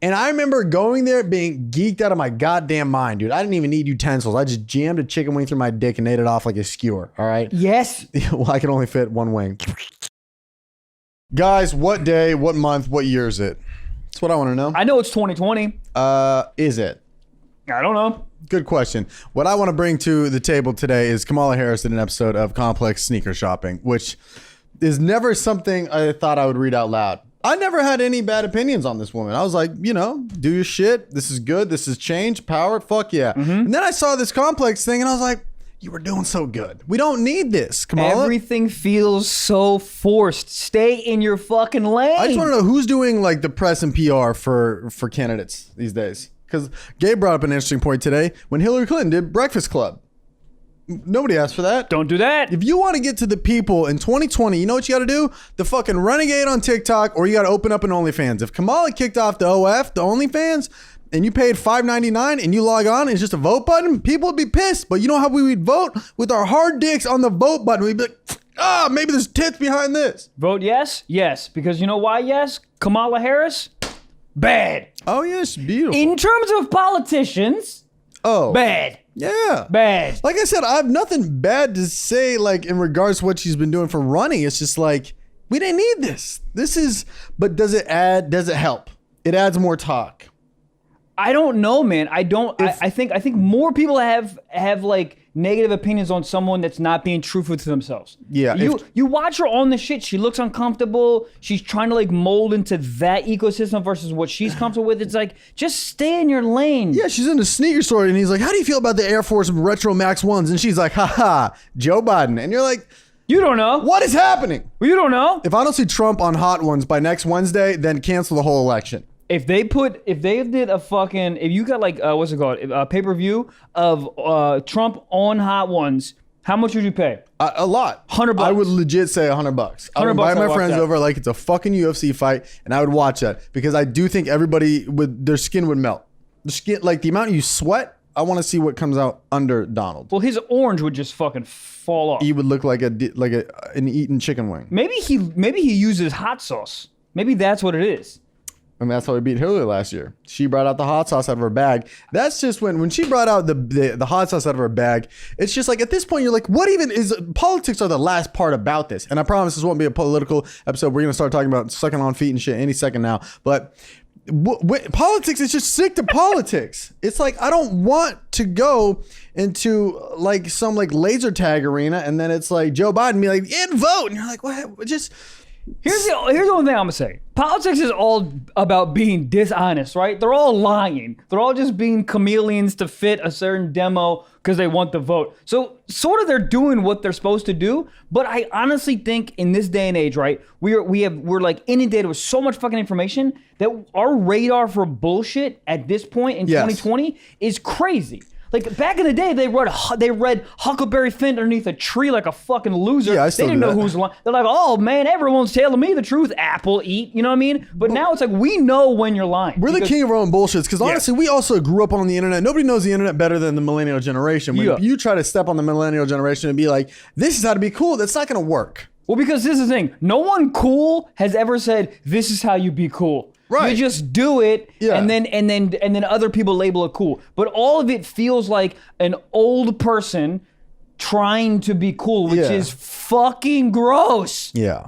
And I remember going there being geeked out of my goddamn mind, dude. I didn't even need utensils. I just jammed a chicken wing through my dick and ate it off like a skewer. All right. Yes. Well, I can only fit one wing. Guys, what day, what month, what year is it? That's what I want to know. I know it's 2020. Is it? I don't know. Good question. What I want to bring to the table today is Kamala Harris did an episode of Complex Sneaker Shopping, which is never something I thought I would read out loud. I never had any bad opinions on this woman. I was like, you know, do your shit. This is good. This is change, power. Fuck yeah. Mm-hmm. And then I saw this complex thing and I was like, you were doing so good. We don't need this, Kamala. Everything feels so forced. Stay in your fucking lane. I just want to know who's doing like the press and PR for candidates these days. Because Gabe brought up an interesting point today when Hillary Clinton did Breakfast Club. Nobody asked for that. Don't do that. If you want to get to the people in 2020, you know what you got to do? The fucking renegade on TikTok, or you got to open up an OnlyFans. If Kamala kicked off the OF, the OnlyFans, and you paid $5.99 and you log on and it's just a vote button, people would be pissed. But you know how we would vote? With our hard dicks on the vote button. We'd be like, maybe there's tits behind this. Vote yes? Yes. Because you know why yes? Kamala Harris? Bad. Oh, yes, beautiful. In terms of politicians, bad. Yeah. Bad. Like I said, I have nothing bad to say, like, in regards to what she's been doing for running. It's just like, we didn't need this. But does it help? It adds more talk. I don't know, man. I think more people have like negative opinions on someone that's not being truthful to themselves. Yeah. You watch her on the shit. She looks uncomfortable. She's trying to like mold into that ecosystem versus what she's comfortable with. It's like, just stay in your lane. Yeah, she's in the sneaker store and he's like, how do you feel about the Air Force Retro Max 1s? And she's like, haha, Joe Biden. And you're like, you don't know. What is happening? Well, you don't know. If I don't see Trump on Hot Ones by next Wednesday, then cancel the whole election. If they did a fucking, if you got like, what's it called? A pay-per-view of Trump on Hot Ones, how much would you pay? A lot. $100. I would legit say $100. I would invite my friends over like it's a fucking UFC fight and I would watch that because I do think everybody their skin would melt. The skin, like the amount you sweat, I want to see what comes out under Donald. Well, his orange would just fucking fall off. He would look like an eaten chicken wing. Maybe he uses hot sauce. Maybe that's what it is. And that's how we beat Hillary last year. She brought out the hot sauce out of her bag. That's just when she brought out the hot sauce out of her bag, it's just like at this point, you're like, what even is politics are the last part about this. And I promise this won't be a political episode. We're going to start talking about sucking on feet and shit any second now. But politics is just sick to politics. It's like, I don't want to go into like some like laser tag arena. And then it's like Joe Biden be like, and vote. And you're like, what? Just... Here's the only thing I'm gonna say. Politics is all about being dishonest, right? They're all lying. They're all just being chameleons to fit a certain demo because they want the vote. So sort of they're doing what they're supposed to do. But I honestly think in this day and age, right, we're like inundated with so much fucking information that our radar for bullshit at this point in 2020 is crazy. Like back in the day, they read Huckleberry Finn underneath a tree like a fucking loser. Yeah, I still they didn't do know that. who's lying. They're like, oh man, everyone's telling me the truth. Apple eat, you know what I mean? But now it's like we know when you're lying. We're the king of our own bullshits because honestly, we also grew up on the internet. Nobody knows the internet better than the millennial generation. When you try to step on the millennial generation and be like, this is how to be cool, that's not going to work. Well, because this is the thing. No one cool has ever said, this is how you be cool. Right. You just do it, and then other people label it cool. But all of it feels like an old person trying to be cool, which is fucking gross. Yeah.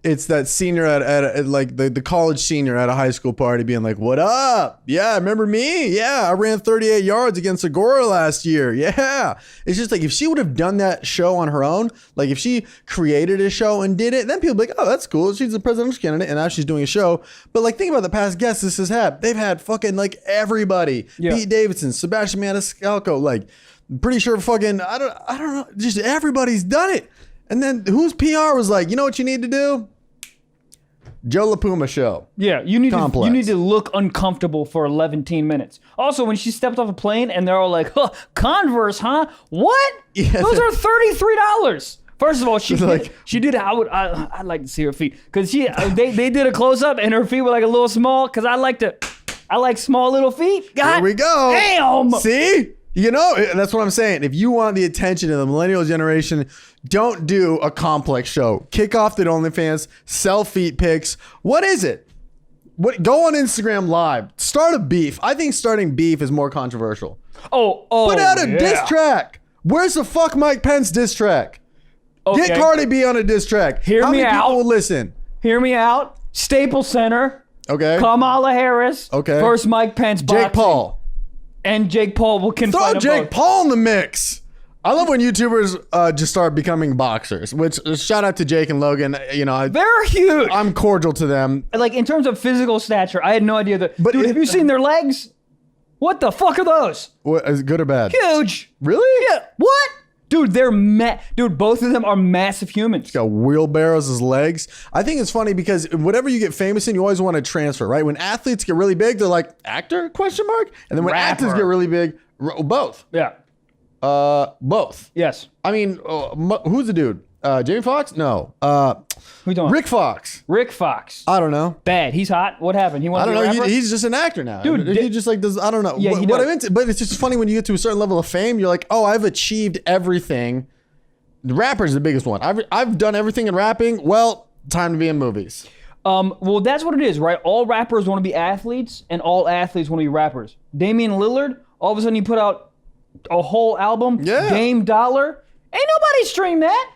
It's that senior at like the college senior at a high school party being like, what up? Yeah, remember me? Yeah, I ran 38 yards against Agora last year. Yeah. It's just like if she would have done that show on her own, like if she created a show and did it, then people would be like, oh, that's cool. She's a presidential candidate and now she's doing a show. But like think about the past guests this has had. They've had fucking like everybody. Yeah. Pete Davidson, Sebastian Maniscalco, like pretty sure fucking, I don't know, just everybody's done it. And then whose PR was like, you know what you need to do? Joe LaPuma show. Yeah, you need to look uncomfortable for 11 minutes. Also, when she stepped off a plane and they're all like, huh, Converse, huh? What? Yeah, those are $33. First of all, she did. I'd like to see her feet because they did a close up and her feet were like a little small because I like small little feet. God, here we go. Damn. See? You know, that's what I'm saying. If you want the attention of the millennial generation, don't do a complex show. Kick off the OnlyFans, sell feet pics. What is it? Go on Instagram Live. Start a beef. I think starting beef is more controversial. Oh, Put out a diss track. Where's the fuck Mike Pence diss track? Okay. Get Cardi B on a diss track. Hear How me many out. people will listen? Hear me out. Staples Center. Okay. Kamala Harris. Okay. Versus Mike Pence. Jake boxing. Paul. And Jake Paul will confide Throw them Jake both. Paul in the mix. I love when YouTubers just start becoming boxers, which shout out to Jake and Logan. You know, They're huge. I'm cordial to them. Like, in terms of physical stature, I had no idea that. But Dude, it- have you seen their legs? What the fuck are those? What, is it good or bad? Huge. Really? Yeah. What? Dude, Dude, both of them are massive humans. Got wheelbarrows as legs. I think it's funny because whatever you get famous in, you always want to transfer, right? When athletes get really big, they're like, actor? Question mark. And then when Rapper. actors get really big, both. Yeah. Both. Yes. I mean, who's the dude? Jamie Foxx? No. Who you talking Rick Fox. Rick Fox. I don't know. Bad. He's hot. What happened? He I wants don't to be a know. rapper? He's just an actor now. Dude, he just like does. I don't know. Yeah, what he what does. I'm into, but it's just funny when you get to a certain level of fame. You're like, oh, I've achieved everything. The rapper's the biggest one. I've done everything in rapping. Well, time to be in movies. Well, that's what it is, right? All rappers want to be athletes, and all athletes want to be rappers. Damian Lillard, all of a sudden, he put out a whole album. Yeah. Dame Dollar. Ain't nobody stream that.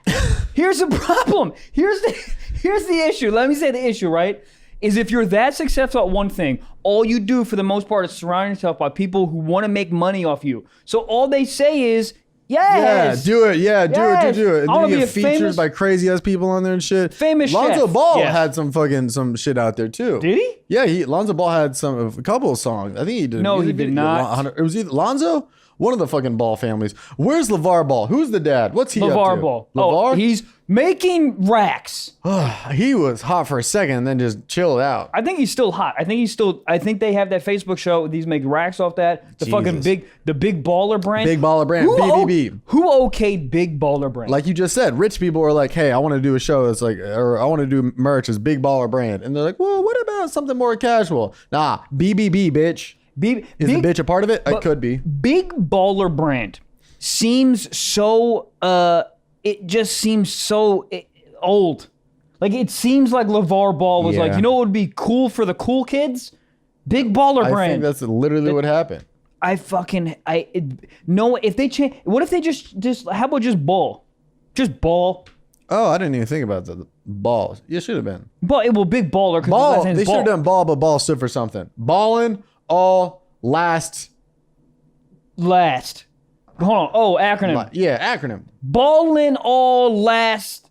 Here's the problem. Here's the issue. Let me say the issue, right? Is if you're that successful at one thing, all you do for the most part is surround yourself by people who want to make money off you. So all they say is, yes. Yeah, do it. Yeah, do Yes. it. Do it. I And wanna then you be get a features famous- by crazy ass people on there and shit. Famous Lonzo chef. Ball Yes. had some shit out there too. Did he? Yeah, Lonzo Ball had a couple of songs. I think he did. No, he music did video. not. It was either Lonzo, one of the fucking Ball families. Where's LeVar Ball? Who's the dad? What's he up to? LeVar Ball. LeVar? Oh, he's making racks. He was hot for a second and then just chilled out. I think he's still hot. I think they have that Facebook show. These make racks off that. The fucking Jesus. big baller brand. Big Baller Brand, BBB. Who okayed big baller brand? Like you just said, rich people are like, hey, I want to do a show that's like, or I want to do merch as Big Baller Brand. And they're like, well, what about something more casual? Nah, BBB, bitch. Is the bitch a part of it? It could be. Big baller brand seems so. It just seems so old. Like it seems like LeVar Ball was like, Yeah. you know what would be cool for the cool kids? Big baller I brand. think that's literally what happened. No. If they change, what if they just how about just ball? Just ball. Oh, I didn't even think about the balls. You should have been. But well, big baller. 'Cause Ball. his last name's They should have done ball, but ball stood for something. Ballin' all last. last. Hold on. Oh, acronym. Yeah, acronym. Ballin' all last.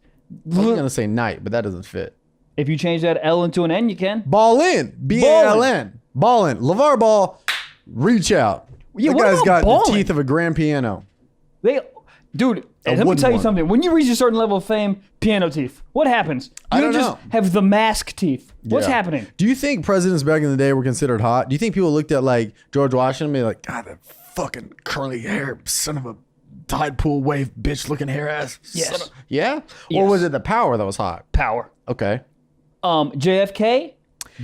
I was gonna say night, but that doesn't fit. If you change that L into an N, you can. Ball in. BALN. Ballin'. LeVar Ball. Reach out. Yeah, the what guy's about got ballin'? the teeth of a grand piano. Dude, let me wooden tell you one. something. When you reach a certain level of fame, piano teeth. What happens? You I don't just know. have the mask teeth. What's Yeah. happening? Do you think presidents back in the day were considered hot? Do you think people looked at like George Washington and be like, God, that fucking curly hair son of a tide pool wave bitch looking hair ass? Yes. Yeah? Or Yes. was it the power that was hot? Power. Okay. JFK,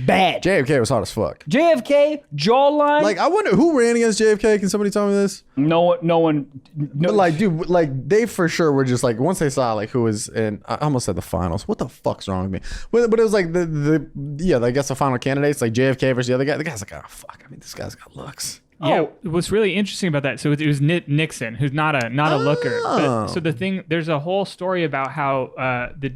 bad. JFK was hot as fuck. JFK, jawline. Like, I wonder who ran against JFK. Can somebody tell me this? no one. But like, dude, like they for sure were just like, once they saw like who was in, I almost said the finals. What the fuck's wrong with me? But it was like I guess the final candidates, like JFK versus the other guy. The guy's like, oh fuck. I mean, this guy's got looks. Yeah, what's really interesting about that, so it was Nixon, who's not a looker. But, so the thing, there's a whole story about how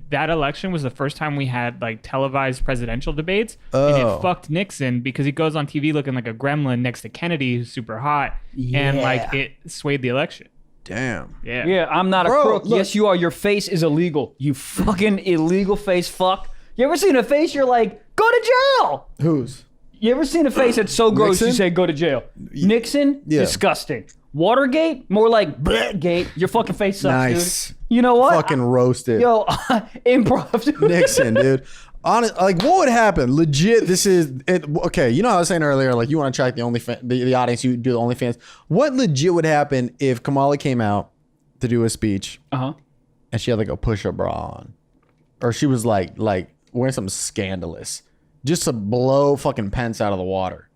that election was the first time we had like televised presidential debates, and it fucked Nixon because he goes on TV looking like a gremlin next to Kennedy, who's super hot, and like it swayed the election. Damn. Yeah. Yeah, I'm not a Bro, crook. look. Yes, you are. Your face is illegal. You fucking illegal face fuck. You ever seen a face you're like, go to jail? Who's? You ever seen a face that's so gross you Nixon? say go to jail? Nixon, Yeah. disgusting. Watergate, more like bleh gate. Your fucking face sucks, Nice. dude. You know what? Fucking roasted. Yo, improv, dude. Nixon, dude. Like, what would happen? Legit, this is it. Okay, you know how I was saying earlier, like you want to attract the audience, you do the OnlyFans. What legit would happen if Kamala came out to do a speech Uh-huh. and she had like a push-up bra on, or she was like wearing something scandalous, just to blow fucking Pence out of the water?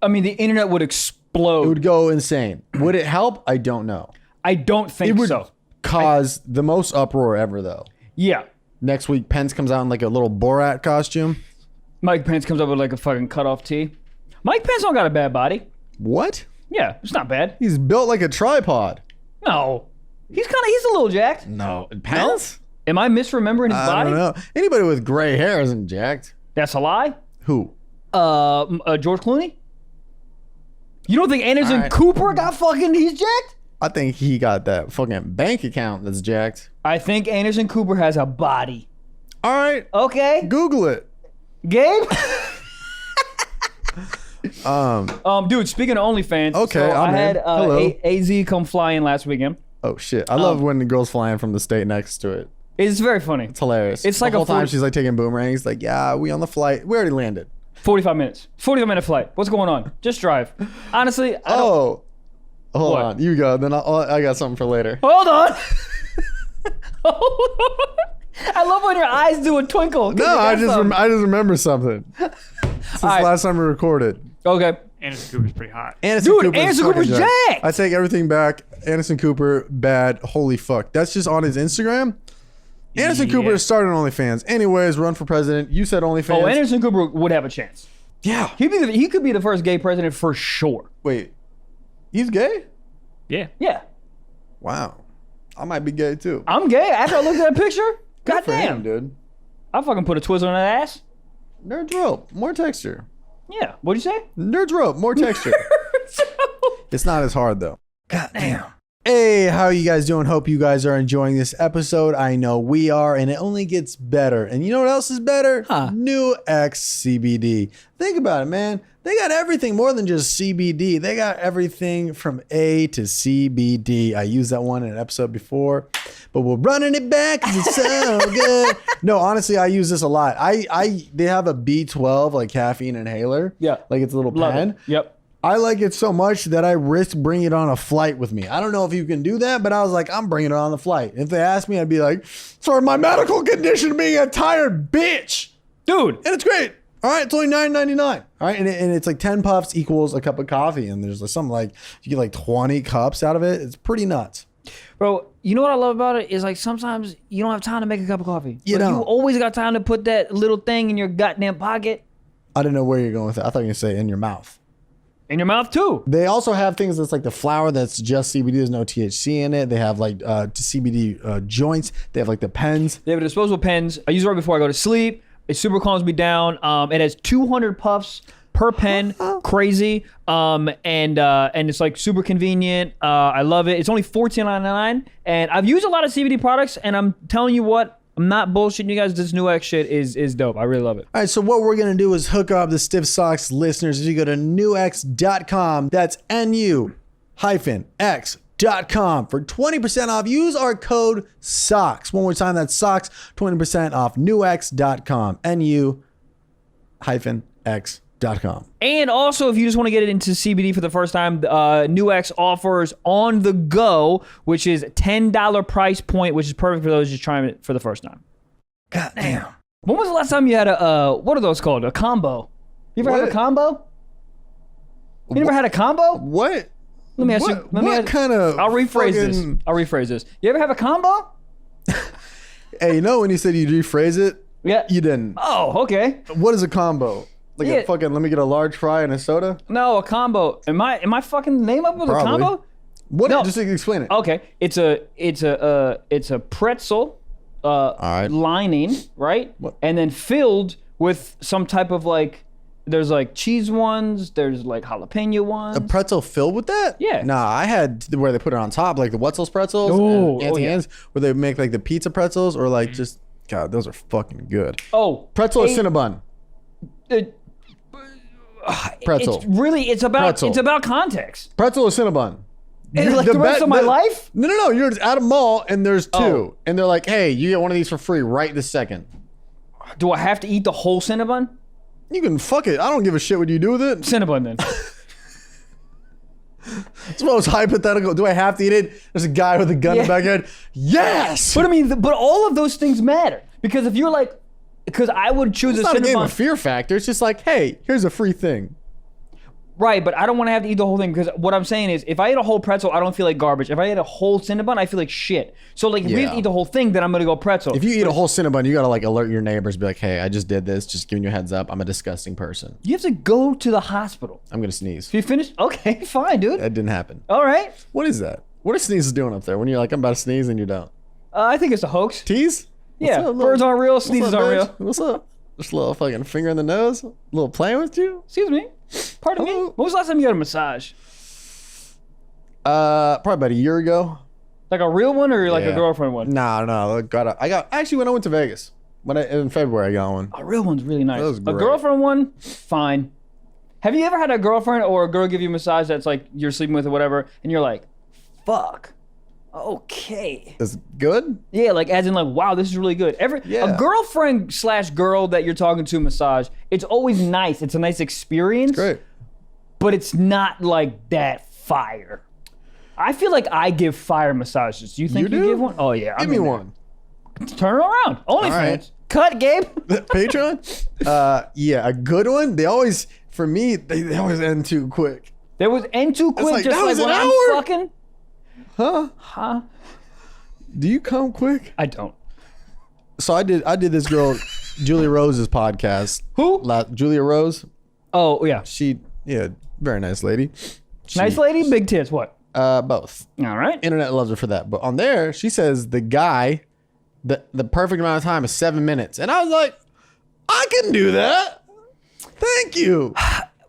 I mean, the internet would explode. It would go insane. Would it help? I don't know. I don't think It would so. cause the most uproar ever, though. Yeah. Next week, Pence comes out in like a little Borat costume. Mike Pence comes up with like a fucking cutoff tee. Mike Pence don't got a bad body. What? Yeah, it's not bad. He's built like a tripod. No. He's a little jacked. No. Pence? Am I misremembering his I body? don't know. Anybody with gray hair isn't jacked. That's a lie. Who? George Clooney? You don't think Anderson Cooper got fucking, he's jacked? I think he got that fucking bank account that's jacked. I think Anderson Cooper has a body. All right. Okay. Google it. Gabe? Dude, speaking of OnlyFans, Okay, so I I'm had in. Hello. AZ come fly in last weekend. Oh shit! I love when the girls fly in from the state next to it. It's very funny. It's hilarious. It's like the whole a time 40 she's like taking boomerangs. Like, yeah, we on the flight. We already landed. 45 minutes. 45-minute flight. What's going on? Just drive. Honestly, I don't... Hold What? on. You go. Then I got something for later. Hold on. Hold on. I love when your eyes do a twinkle. No, I just remember something. Since right. last time we recorded. Okay. Anderson Cooper's pretty hot. Dude, Anderson Cooper's jacked. I take everything back. Anderson Cooper, bad. Holy fuck. That's just on his Instagram. Anderson Yeah. Cooper started OnlyFans. Anyways, run for president. You said OnlyFans. Oh, Anderson Cooper would have a chance. Yeah. He could be the first gay president for sure. Wait. He's gay? Yeah. Yeah. Wow. I might be gay too. I'm gay. After I looked at that picture, Good for him, goddamn. dude. I fucking put a Twizzler on that ass. Nerds rope. More texture. Yeah. What'd you say? Nerds rope. More texture. It's not as hard though. Goddamn. Hey, how are you guys doing? Hope you guys are enjoying this episode. I know we are, and it only gets better. And you know what else is better? NewX CBD. Think about it, man. They got everything more than just CBD. They got everything from A to CBD. I used that one in an episode before, but we're running it back because it's so good. No, honestly, I use this a lot. They have a B12 like caffeine inhaler. Yeah. Like it's a little Love pen. it. Yep. I like it so much that I risk bringing it on a flight with me. I don't know if you can do that, but I was like, I'm bringing it on the flight. If they asked me, I'd be like, for my medical condition being a tired bitch. Dude. And it's great. All right, it's only $9.99. All right, and it's like 10 puffs equals a cup of coffee. And there's like something like, you get like 20 cups out of it. It's pretty nuts. Bro, you know what I love about it is like sometimes you don't have time to make a cup of coffee. You Like, don't. You always got time to put that little thing in your goddamn pocket. I didn't know where you're going with that. I thought you were going to say in your mouth. In your mouth too. They also have things that's like the flour that's just CBD. There's no THC in it. They have like CBD joints. They have like the pens. They have disposable pens. I use it right before I go to sleep. It super calms me down. It has 200 puffs per pen. Crazy. And it's like super convenient. I love it. It's only $14.99. And I've used a lot of CBD products, and I'm telling you what, I'm not bullshitting you guys. This NewX shit is dope. I really love it. All right, so what we're going to do is hook up the Stiff Socks listeners. If you go to newx.com, that's NU-X.com for 20% off. Use our code SOCKS. One more time, that's SOCKS, 20% off. newx.com, NU-X.com. And also, if you just want to get it into CBD for the first time, NewX offers On The Go, which is $10 price point, which is perfect for those just trying it for the first time. God damn. When was the last time you had what are those called? A combo? You ever had a What? combo? You never had a combo? What? Let me ask you. What kind of I'll rephrase this. fucking- I'll rephrase this. You ever have a combo? Hey, you know when you said you rephrase it? Yeah. You didn't. Oh, okay. What is a combo? Like Yeah. a fucking, let me get a large fry and a soda? No, a combo. Am I fucking name up with a Probably. combo? What? No. Just explain it. Okay. It's a pretzel right. lining, right? What? And then filled with some type of like, there's like cheese ones, there's like jalapeno ones. A pretzel filled with that? Yeah. Nah, I had where they put it on top, like the Wetzel's pretzels, Oh, and Auntie yeah. Anne's, where they make like the pizza pretzels, or like just, God, those are fucking good. Oh, Pretzel or Cinnabon? Pretzel. It's about Pretzel. it's about context. Pretzel or Cinnabon? And like the rest of my life? No. You're just at a mall and there's two, Oh. and they're like, "Hey, you get one of these for free right this second." Do I have to eat the whole Cinnabon? You can fuck it. I don't give a shit what you do with it. Cinnabon then. It's most hypothetical. Do I have to eat it? There's a guy with a gun in the back head. Yes. But I mean, but all of those things matter because if you're like, because I would choose It's a not a game of Cinnabon. fear factor. It's just like, hey, here's a free thing. Right, but I don't want to have to eat the whole thing because what I'm saying is if I eat a whole pretzel, I don't feel like garbage. If I eat a whole Cinnabon, I feel like shit. So like if we have to eat the whole thing, then I'm going to go pretzel. If you eat a whole Cinnabon, you got to like alert your neighbors, be like, hey, I just did this. Just giving you a heads up. I'm a disgusting person. You have to go to the hospital. I'm going to sneeze. If you finish, okay, fine, dude. That didn't happen. All right. What is that? What are sneezes doing up there when you're like, I'm about to sneeze and you don't? I think it's a hoax. Tease? Yeah, up, birds aren't real, sneezes aren't real. What's up? Just a little fucking finger in the nose? A little playing with you? Excuse me. Pardon me. When was the last time you got a massage? Probably about a year ago. Like a real one or like a girlfriend one? No. Actually, when I went to Vegas, in February, I got one. A real one's really nice. That was A great. girlfriend one, fine. Have you ever had a girlfriend or a girl give you a massage that's like you're sleeping with or whatever, and you're like, fuck. Okay. It's good? Yeah, like as in like, wow, this is really good. A girlfriend / girl that you're talking to massage, it's always nice. It's a nice experience. Great. But it's not like that fire. I feel like I give fire massages. Do you think you do? give one? Oh yeah. Give me one. Turn it around. OnlyFans. right. Cut, Gabe. Patreon? Yeah, a good one. They always, for me, they always end too quick. There was end too quick, like, just that like was when an I'm hour? fucking. Huh? Do you come quick? I don't. So I did this girl, Julia Rose's podcast. Who? Julia Rose. Oh yeah. Very nice lady. Nice lady, big tits. What? Both. All right. Internet loves her for that. But on there, she says the guy, the perfect amount of time is 7 minutes. And I was like, I can do that. Thank you.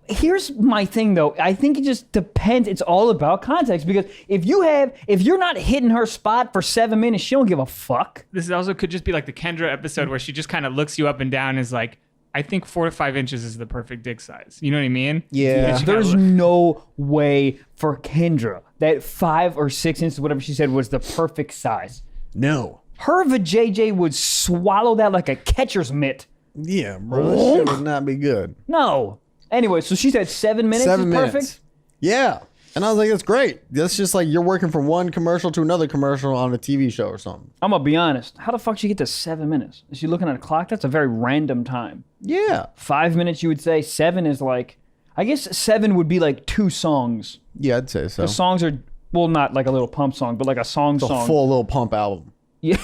Here's my thing though. I think it just depends. It's all about context because if you're not hitting her spot for 7 minutes, she don't give a fuck. This also could just be like the Kendra episode where she just kind of looks you up and down and is like, I think 4 to 5 inches is the perfect dick size. You know what I mean? Yeah. There's no way for Kendra that 5 or 6 inches, whatever she said, was the perfect size. No. Her vajayjay would swallow that like a catcher's mitt. Yeah, bro. That shit would not be good. No. Anyway, so she said 7 minutes 7 is minutes. perfect? Yeah. And I was like, that's great. That's just like you're working from one commercial to another commercial on a TV show or something. I'm going to be honest. How the fuck did she get to 7 minutes? Is she looking at a clock? That's a very random time. Yeah. 5 minutes, you would say. 7 is like, I guess 7 would be like 2 songs. Yeah, I'd say so. The songs are, well, not like a little pump song, but like a song. It's a full Lil Pump album. Yeah.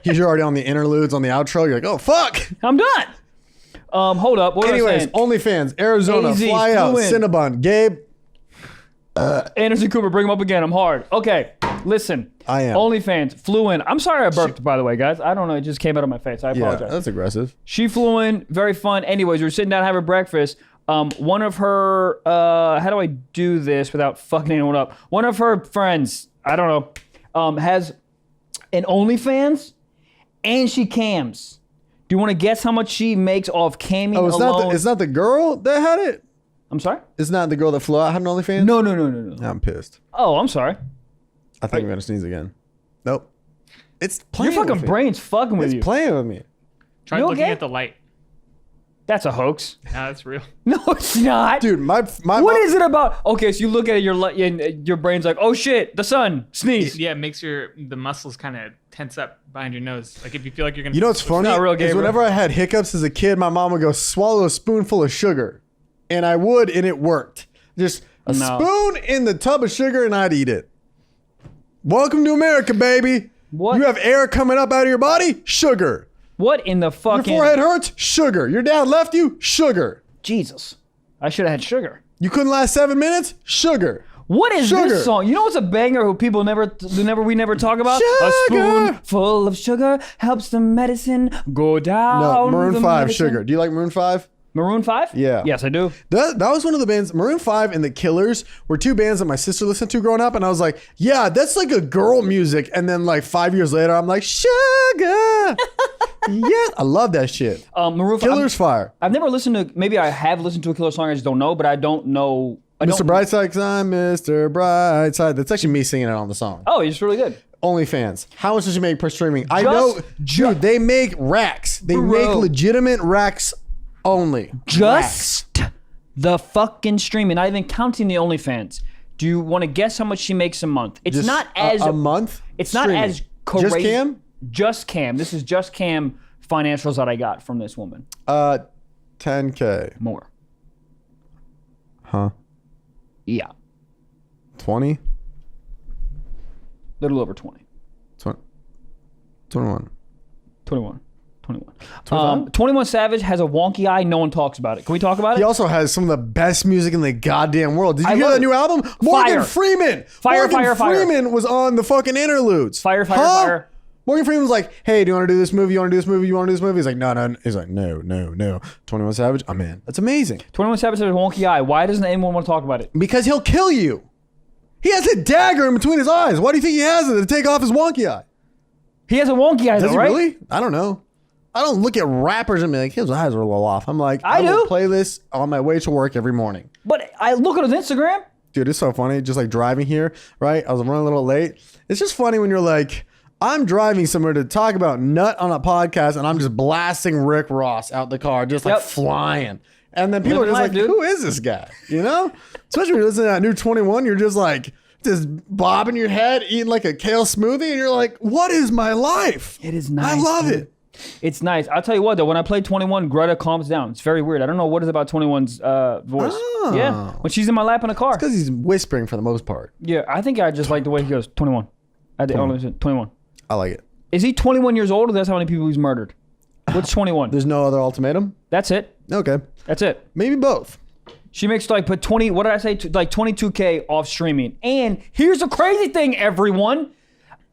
You're already on the interludes, on the outro. You're like, oh, fuck. I'm done. Hold up. What Anyways, OnlyFans, Arizona, AZ, fly out, flew in. Cinnabon, Gabe. Anderson Cooper, bring him up again. I'm hard. Okay, listen. I am. OnlyFans flew in. I'm sorry I burped, by the way, guys. I don't know. It just came out of my face. I Yeah, apologize. that's aggressive. She flew in. Very fun. Anyways, we were sitting down having breakfast. One of her, how do I do this without fucking anyone up? One of her friends, I don't know, has an OnlyFans and she cams. Do you want to guess how much she makes off camming alone? It's not the girl that had it? I'm sorry? It's not the girl that flew out had an OnlyFans? No. I'm pissed. Oh, I'm sorry. I think I'm going to sneeze again. Nope. It's playing Your fucking with me. brain's fucking with It's you. playing with me. Try You looking okay? at the light. That's a hoax. No, that's real. No, it's not. Dude, my What is it about? Okay, so you look at it, your brain's like, oh shit, the sun, sneeze. Yeah, it makes the muscles kind of tense up behind your nose. Like if you feel like you're gonna. You know what's funny? not real, Is Gabriel. whenever I had hiccups as a kid, my mom would go, swallow a spoonful of sugar. And I would, and it worked. Just a spoon in the tub of sugar, and I'd eat it. Welcome to America, baby. What? You have air coming up out of your body? Sugar. What in the Your fucking... forehead hurts? Sugar. Your dad left you? Sugar. Jesus. I should have had sugar. You couldn't last 7 minutes? Sugar. What is Sugar. this song? You know what's a banger who people we never talk about? Sugar. A spoon full of sugar helps the medicine go down. No, Maroon the 5, medicine. Sugar. Do you like Maroon 5? Maroon 5? Yeah. Yes, I do. That was one of the bands. Maroon 5 and The Killers were 2 bands that my sister listened to growing up, and I was like, yeah, that's like a girl music. And then like 5 years later, I'm like, sugar. Yeah, I love that shit. Maroon 5. Killers fire. I've never listened to, maybe I have listened to a Killer song, I just don't know, but I don't know. Mr. Brightside, 'cause I'm Mr. Brightside. That's actually me singing it on the song. Oh, it's really good. OnlyFans. How much does she make per streaming? I know, dude, they make racks. They make legitimate racks only. Just the fucking streaming, not even counting the OnlyFans. Do you want to guess how much she makes a month? It's Just not as a month. It's not streaming. as crazy. Just Cam. Just Cam. This is Just Cam financials that I got from this woman. 10K. More. Huh? Yeah. 20? Little over 20. 21. 21. 25? 21 Savage has a wonky eye. No one talks about it. Can we talk about He it? also has some of the best music in the goddamn world. Did you hear love that it. new album? Morgan Fire. Freeman. Fire, Morgan fire. Freeman was on the fucking interludes. Fire. Morgan Freeman was like, hey, do you want to do this movie? You want to do this movie? You want to do this movie? He's like, no. He's like, no. 21 Savage, I'm in. That's amazing. 21 Savage has a wonky eye. Why doesn't anyone want to talk about it? Because he'll kill you. He has a dagger in between his eyes. Why do you think he has it to take off his wonky eye? He has a wonky eye, Does though, he right? really? I don't know. I don't look at rappers and be like, his eyes are a little off. I'm like, I will do. play this on my way to work every morning. But I look at his Instagram. Dude, it's so funny. Just like driving here, right? I was running a little late. It's just funny when you're like, I'm driving somewhere to talk about nut on a podcast and I'm just blasting Rick Ross out the car, just like flying. And then people Living are just life, like, dude. who is this guy? You know? Especially when you listen to that new 21, you're just like, just bobbing your head, eating like a kale smoothie. And you're like, what is my life? It is nice. I love dude. it. It's nice. I'll tell you what, though. When I play 21, Greta calms down. It's very weird. I don't know what is about 21's voice. Oh. Yeah. When she's in my lap in the car. Because he's whispering for the most part. Yeah. I think I just like the way he goes, 21. I think 21. I like it. Is he 21 years old or that's how many people he's murdered? What's 21? There's no other ultimatum? That's it. Okay. That's it. Maybe both. She makes like put 20, what did I say? Like 22K off streaming. And here's the crazy thing, everyone.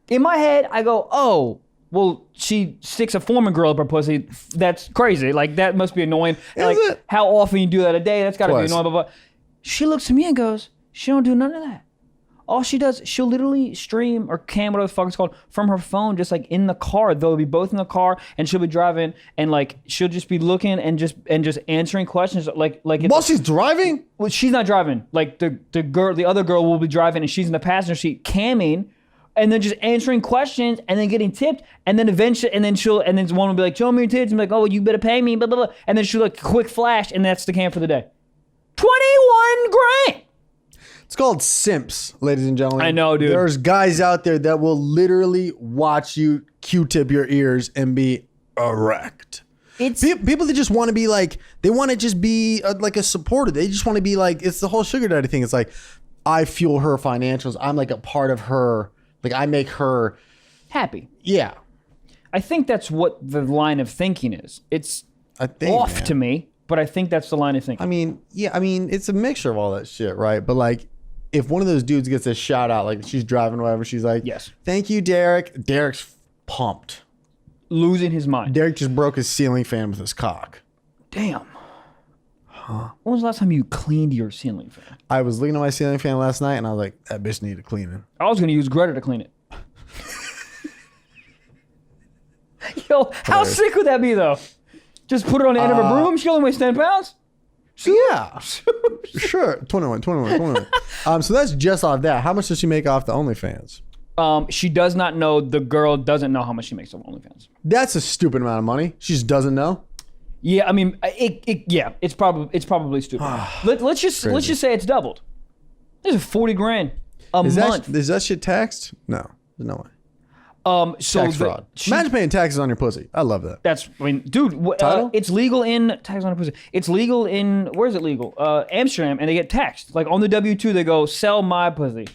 In my head, I go, oh, well, she sticks a Foreman grill up her pussy. That's crazy. Like, that must be annoying. Like, it? how often you do that a day? That's got to be Twice. annoying. Blah, blah, blah. She looks at me and goes, she don't do none of that. All she does, she'll literally stream or cam, whatever the fuck it's called, from her phone, just like in the car. They'll be both in the car, and she'll be driving, and like she'll just be looking and just answering questions, like it's, While she's driving? well, she's not driving. Like the other girl will be driving, and she's in the passenger seat camming, and then just answering questions, and then getting tipped, and then eventually, and then one will be like, "Show me your tits," and be like, "Oh, you better pay me," blah blah blah, and then she'll like quick flash, and that's the cam for the day. 21 grand. It's called simps, ladies and gentlemen. I know, dude. There's guys out there that will literally watch you Q-tip your ears and be erect. It's People that just want to be like, they want to just be like a supporter. They just want to be like, it's the whole sugar daddy thing. It's like, I fuel her financials. I'm like a part of her. Like, I make her. happy. Yeah. I think that's what the line of thinking is. It's I think, off man. to me, but I think that's the line of thinking. I mean, yeah, it's a mixture of all that shit, right? But like, if one of those dudes gets a shout out, like she's driving or whatever, she's like, Yes. Thank you, Derek. Derek's pumped. Losing his mind. Derek just broke his ceiling fan with his cock. Damn. When was the last time you cleaned your ceiling fan? I was looking at my ceiling fan last night and I was like, that bitch needed cleaning. I was going to use Greta to clean it. Yo, how sick would that be, though? Just put it on the end of a broom? She only weighs 10 pounds? Yeah. Sure. 21. So that's just off that. How much does she make off the OnlyFans? She does not know. The girl doesn't know how much she makes on OnlyFans. That's a stupid amount of money. She just doesn't know. Yeah, I mean, it's probably stupid. Let's just say it's doubled. This is 40 grand a month. Is that shit taxed? No. There's no way. So Tax fraud. Imagine paying taxes on your pussy. I love that. That's, I mean, dude, Title? it's legal in tax on a pussy. It's legal in, where is it legal? Amsterdam, and they get taxed. Like on the W-2, they go, sell my pussy.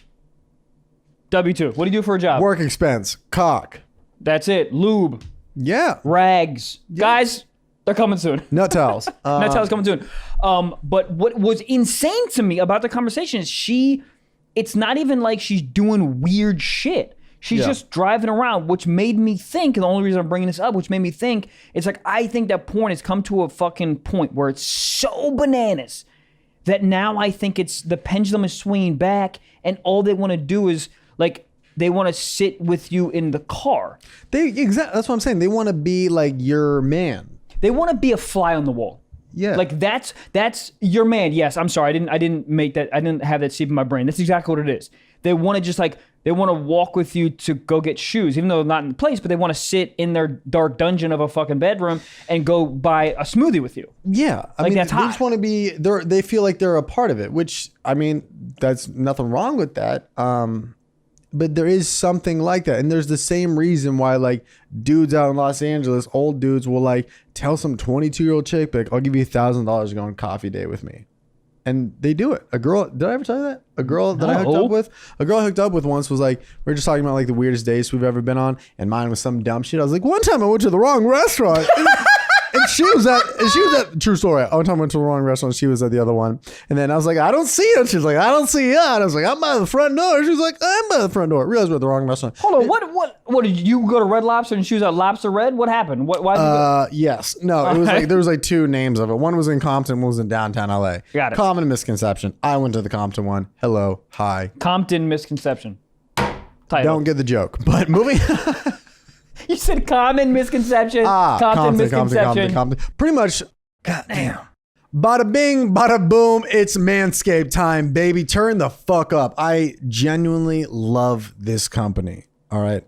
W-2. What do you do for a job? Work expense. Cock. That's it. Lube. Yeah. Rags. Guys, they're coming soon. Nut towels. That's how it's coming soon. But what was insane to me about the conversation is it's not even like she's doing weird shit. She's just driving around, which made me think, and the only reason I'm bringing this up, which made me think, it's like, I think that porn has come to a fucking point where it's so bananas that now I think it's the pendulum is swinging back, and all they want to do is, like, they want to sit with you in the car. That's what I'm saying. They want to be like your man. They want to be a fly on the wall. Yeah. Like that's your man. Yes, I'm sorry. I didn't make that. I didn't have that seep in my brain. That's exactly what it is. They want to just like, they want to walk with you to go get shoes, even though they're not in place, but they want to sit in their dark dungeon of a fucking bedroom and go buy a smoothie with you. Yeah. I mean, that's they hot. just want to be, they feel like they're a part of it, which, I mean, that's nothing wrong with that. But there is something like that. And there's the same reason why like dudes out in Los Angeles, old dudes will like tell some 22-year-old chick, like, I'll give you $1,000 to go on coffee date with me. and they do it. A girl, did I ever tell you that? A girl that I hooked up with once was like, we were just talking about like the weirdest dates we've ever been on, and mine was some dumb shit. I was like, one time I went to the wrong restaurant. And she was at, true story. One time I went to the wrong restaurant. She was at the other one. And then I was like, I don't see it. She's like, I don't see you. And I was like, I'm by the front door. She was like, I'm by the front door. Realized we're at the wrong restaurant. Hold on. What did you go to Red Lobster and she was at Lobster Red? What happened? Why did you go? Yes. No, it was like, there was like two names of it. One was in Compton, one was in downtown LA. Got it. Common misconception. I went to the Compton one. Hello. Hi. Compton misconception. Title. Don't get the joke. But moving You said common misconception. Compton misconception. Compton. Pretty much. Goddamn. Bada bing, bada boom. It's Manscaped time, baby. Turn the fuck up. I genuinely love this company. All right.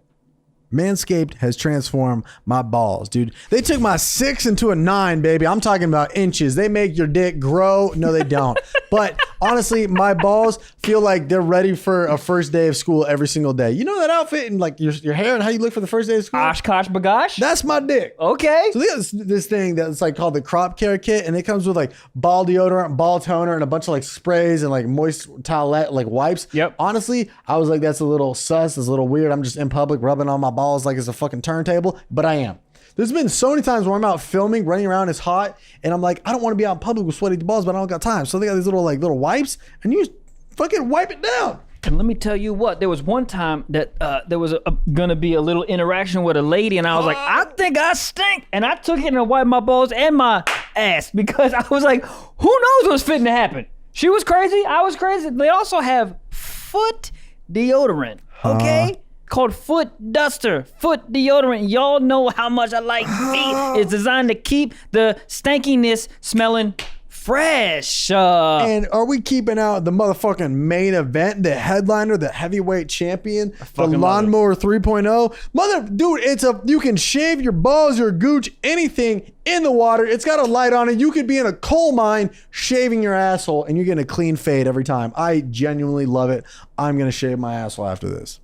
Manscaped has transformed my balls, dude. They took my 6 into a 9, baby. I'm talking about inches. They make your dick grow. No, they don't. But honestly, my balls feel like they're ready for a first day of school every single day. You know that outfit and like your hair and how you look for the first day of school? Oshkosh bagosh? That's my dick. Okay. So there's this thing that's like called the crop care kit, and it comes with like ball deodorant, ball toner, and a bunch of like sprays and like moist towelette like wipes. Yep. Honestly, I was like, that's a little sus, it's a little weird. I'm just in public rubbing on my balls like it's a fucking turntable, but I am. There's been so many times where I'm out filming, running around, it's hot, and I'm like, I don't want to be out in public with sweaty balls, but I don't got time. So they got these little wipes, and you just fucking wipe it down. And let me tell you what, there was one time that there was gonna be a little interaction with a lady, and I was like, I think I stink, and I took it and wiped my balls and my ass because I was like, who knows what's fitting to happen? She was crazy, I was crazy. They also have foot deodorant, okay? Called Foot Duster, foot deodorant. Y'all know how much I like feet. It's designed to keep the stankiness smelling fresh. And are we keeping out the motherfucking main event, the headliner, the heavyweight champion, the lawnmower 3.0? Dude, you can shave your balls, your gooch, anything in the water. It's got a light on it. You could be in a coal mine shaving your asshole and you're getting a clean fade every time. I genuinely love it. I'm going to shave my asshole after this.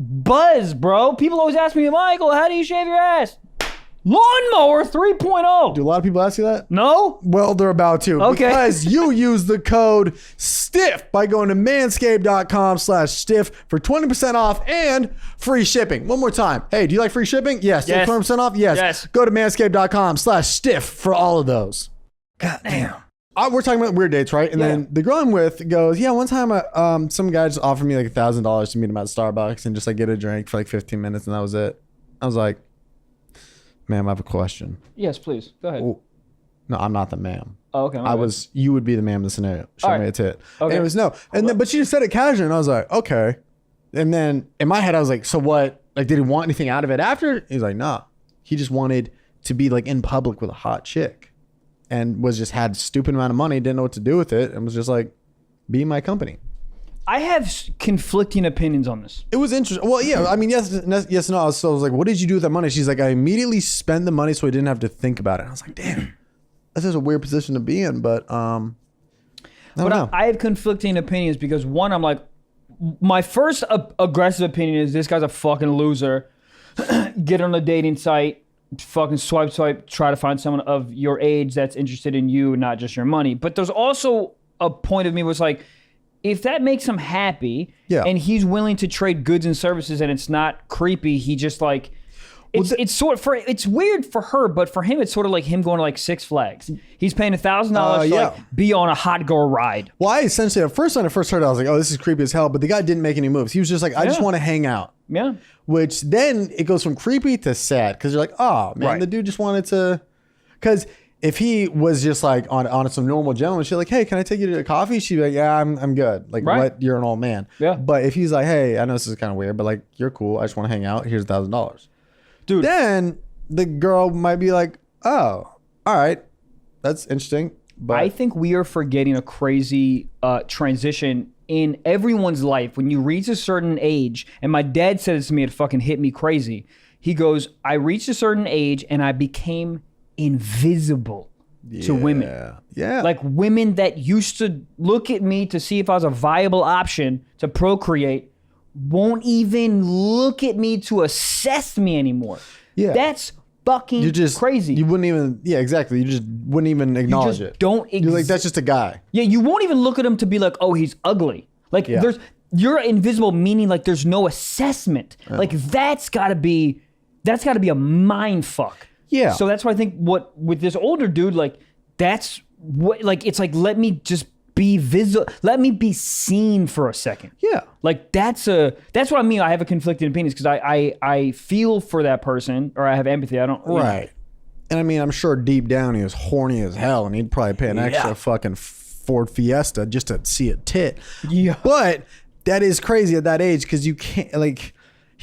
Buzz, bro. People always ask me, Michael, how do you shave your ass? Lawnmower 3.0. Do a lot of people ask you that? No? Well, they're about to. Okay. Because you use the code STIFF by going to manscaped.com/stiff for 20% off and free shipping. One more time. Hey, do you like free shipping? Yes. Yes. 20% off? Yes. Go to manscaped.com/stiff for all of those. God damn. We're talking about weird dates, right? And then the girl I'm with goes, yeah, one time some guy just offered me like $1,000 to meet him at Starbucks and just like get a drink for like 15 minutes, and that was it. I was like, ma'am, I have a question. Yes, please. Go ahead. Oh, no, I'm not the ma'am. Oh, okay. You would be the ma'am in the scenario. Show me a tit. Okay. And it was no. And then, but she just said it casually, and I was like, okay. And then in my head, I was like, so what? Like, did he want anything out of it after? He's like, nah. He just wanted to be like in public with a hot chick. And had stupid amount of money, didn't know what to do with it, and was just like, be my company. I have conflicting opinions on this. It was interesting. Well, yeah, I mean, yes, no. So I was like, what did you do with that money? She's like, I immediately spent the money so I didn't have to think about it. And I was like, damn, that's just a weird position to be in, but I don't know. I have conflicting opinions because one, I'm like, my first aggressive opinion is this guy's a fucking loser. Get on a dating site. Fucking swipe, try to find someone of your age that's interested in you, not just your money. But there's also a point of me was like, if that makes him happy and he's willing to trade goods and services and it's not creepy, he just like, it's weird for her, but for him, it's sort of like him going to like Six Flags. He's paying $1,000 to like be on a hot girl ride. Well, I essentially, when I first heard it, I was like, oh, this is creepy as hell. But the guy didn't make any moves. He was just like, I just want to hang out. Yeah. Which then it goes from creepy to sad because you're like, oh man, the dude just wanted to. Because if he was just like on some normal gentleman shit, like, hey, can I take you to a coffee? She'd be like, yeah, I'm good. Like, what? You're an old man. Yeah. But if he's like, hey, I know this is kind of weird, but like, you're cool. I just want to hang out. Here's $1,000. Dude. Then the girl might be like, oh, all right, that's interesting. But I think we are forgetting a crazy transition in everyone's life when you reach a certain age. And my dad said this to me, it fucking hit me crazy. He goes, I reached a certain age and I became invisible to women. Yeah. Like women that used to look at me to see if I was a viable option to procreate won't even look at me to assess me anymore. Yeah. That's fucking You're just crazy. You wouldn't even. Yeah, exactly. You just wouldn't even acknowledge it. You're like, that's just a guy. Yeah, you won't even look at him to be like, oh, he's ugly. Like you're invisible, meaning like there's no assessment. Like that's gotta be a mind fuck. Yeah. So that's why I think with this older dude, like that's what, like, it's like, let me just be visible. Let me be seen for a second. Yeah. Like that's what I mean. I have a conflicting opinions because I feel for that person, or I have empathy. I don't. Right. And I mean, I'm sure deep down he was horny as hell, and he'd probably pay an extra fucking Ford Fiesta just to see a tit. Yeah. But that is crazy at that age, because you can't, like,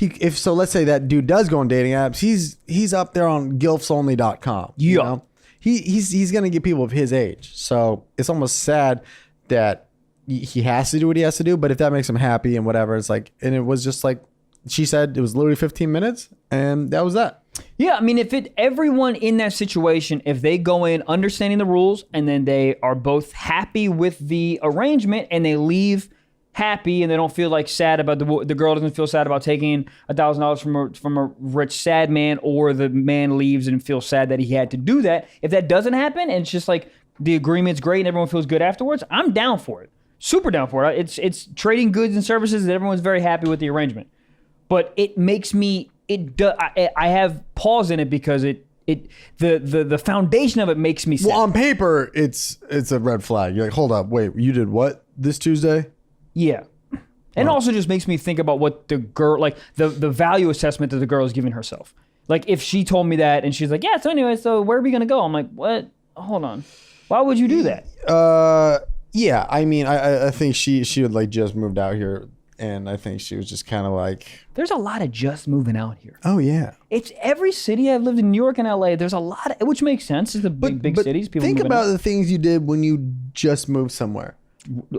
let's say that dude does go on dating apps, he's up there on gilfsonly.com. Yeah. You know? He's gonna get people of his age. So it's almost sad that he has to do what he has to do, but if that makes him happy and whatever, it's like, and it was just like she said, it was literally 15 minutes and that was that. Yeah, I mean, everyone in that situation, if they go in understanding the rules and then they are both happy with the arrangement and they leave happy and they don't feel like sad about the girl doesn't feel sad about taking $1,000 from a rich sad man, or the man leaves and feels sad that he had to do that. If that doesn't happen and it's just like the agreement's great and everyone feels good afterwards, I'm down for it. Super down for it. It's trading goods and services and everyone's very happy with the arrangement. But it makes me I have pause in it because the foundation of it makes me sad. Well, on paper, it's a red flag. You're like, hold up, wait, you did what this Tuesday? Yeah. And also just makes me think about what the girl, like the value assessment that the girl is giving herself. Like if she told me that and she's like, yeah, so anyway, so where are we going to go? I'm like, what? Hold on. Why would you do that? Yeah, I mean, I think she had like just moved out here, and I think she was just kind of like, there's a lot of just moving out here. Oh yeah. It's every city. I've lived in New York and LA. There's a lot of, which makes sense. It's the big cities. People think about out. the things you did when you just moved somewhere.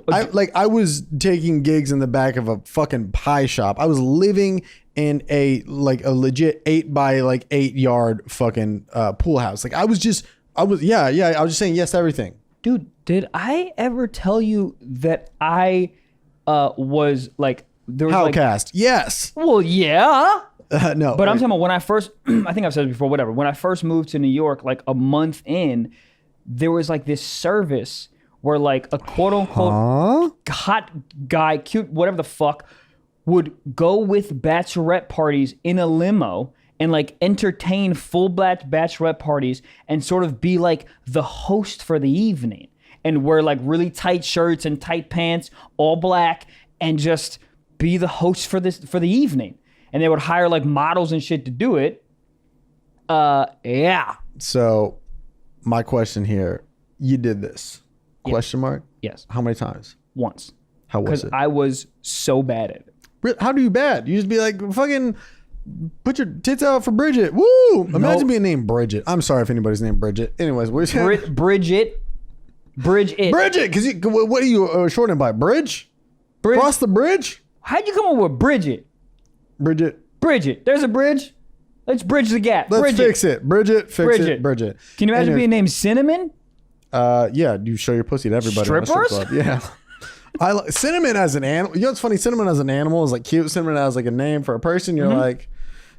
I was taking gigs in the back of a fucking pie shop. I was living in a legit 8x8 yard fucking pool house. Like I was just saying yes to everything. Dude, did I ever tell you that I was like, there was Howcast? Yes. Well, yeah. No. But I'm talking about when I first, I think I've said it before, whatever. When I first moved to New York, like a month in, there was like this service where like a quote unquote hot guy, cute, whatever the fuck, would go with bachelorette parties in a limo and like entertain full bachelorette parties and sort of be like the host for the evening and wear like really tight shirts and tight pants, all black, and just be the host for the evening. And they would hire like models and shit to do it. Yeah. So my question here, you did this. Yes. Question mark? Yes. How many times? Once. How was it? Because I was so bad at it. How do you bad? You just be like, fucking put your tits out for Bridget. Woo! Imagine being named Bridget. I'm sorry if anybody's named Bridget. Anyways, what are you saying? Bridget, because what are you shortening by? Bridge? Cross the bridge? How'd you come up with Bridget? Bridget. There's a bridge. Let's bridge the gap. Let's fix it. Bridget. Bridget. Can you imagine being named Cinnamon? Yeah. You show your pussy to everybody. Strippers? In a strip club. Yeah. Cinnamon as an animal. You know what's funny? Cinnamon as an animal is like cute. Cinnamon as like a name for a person. You're like,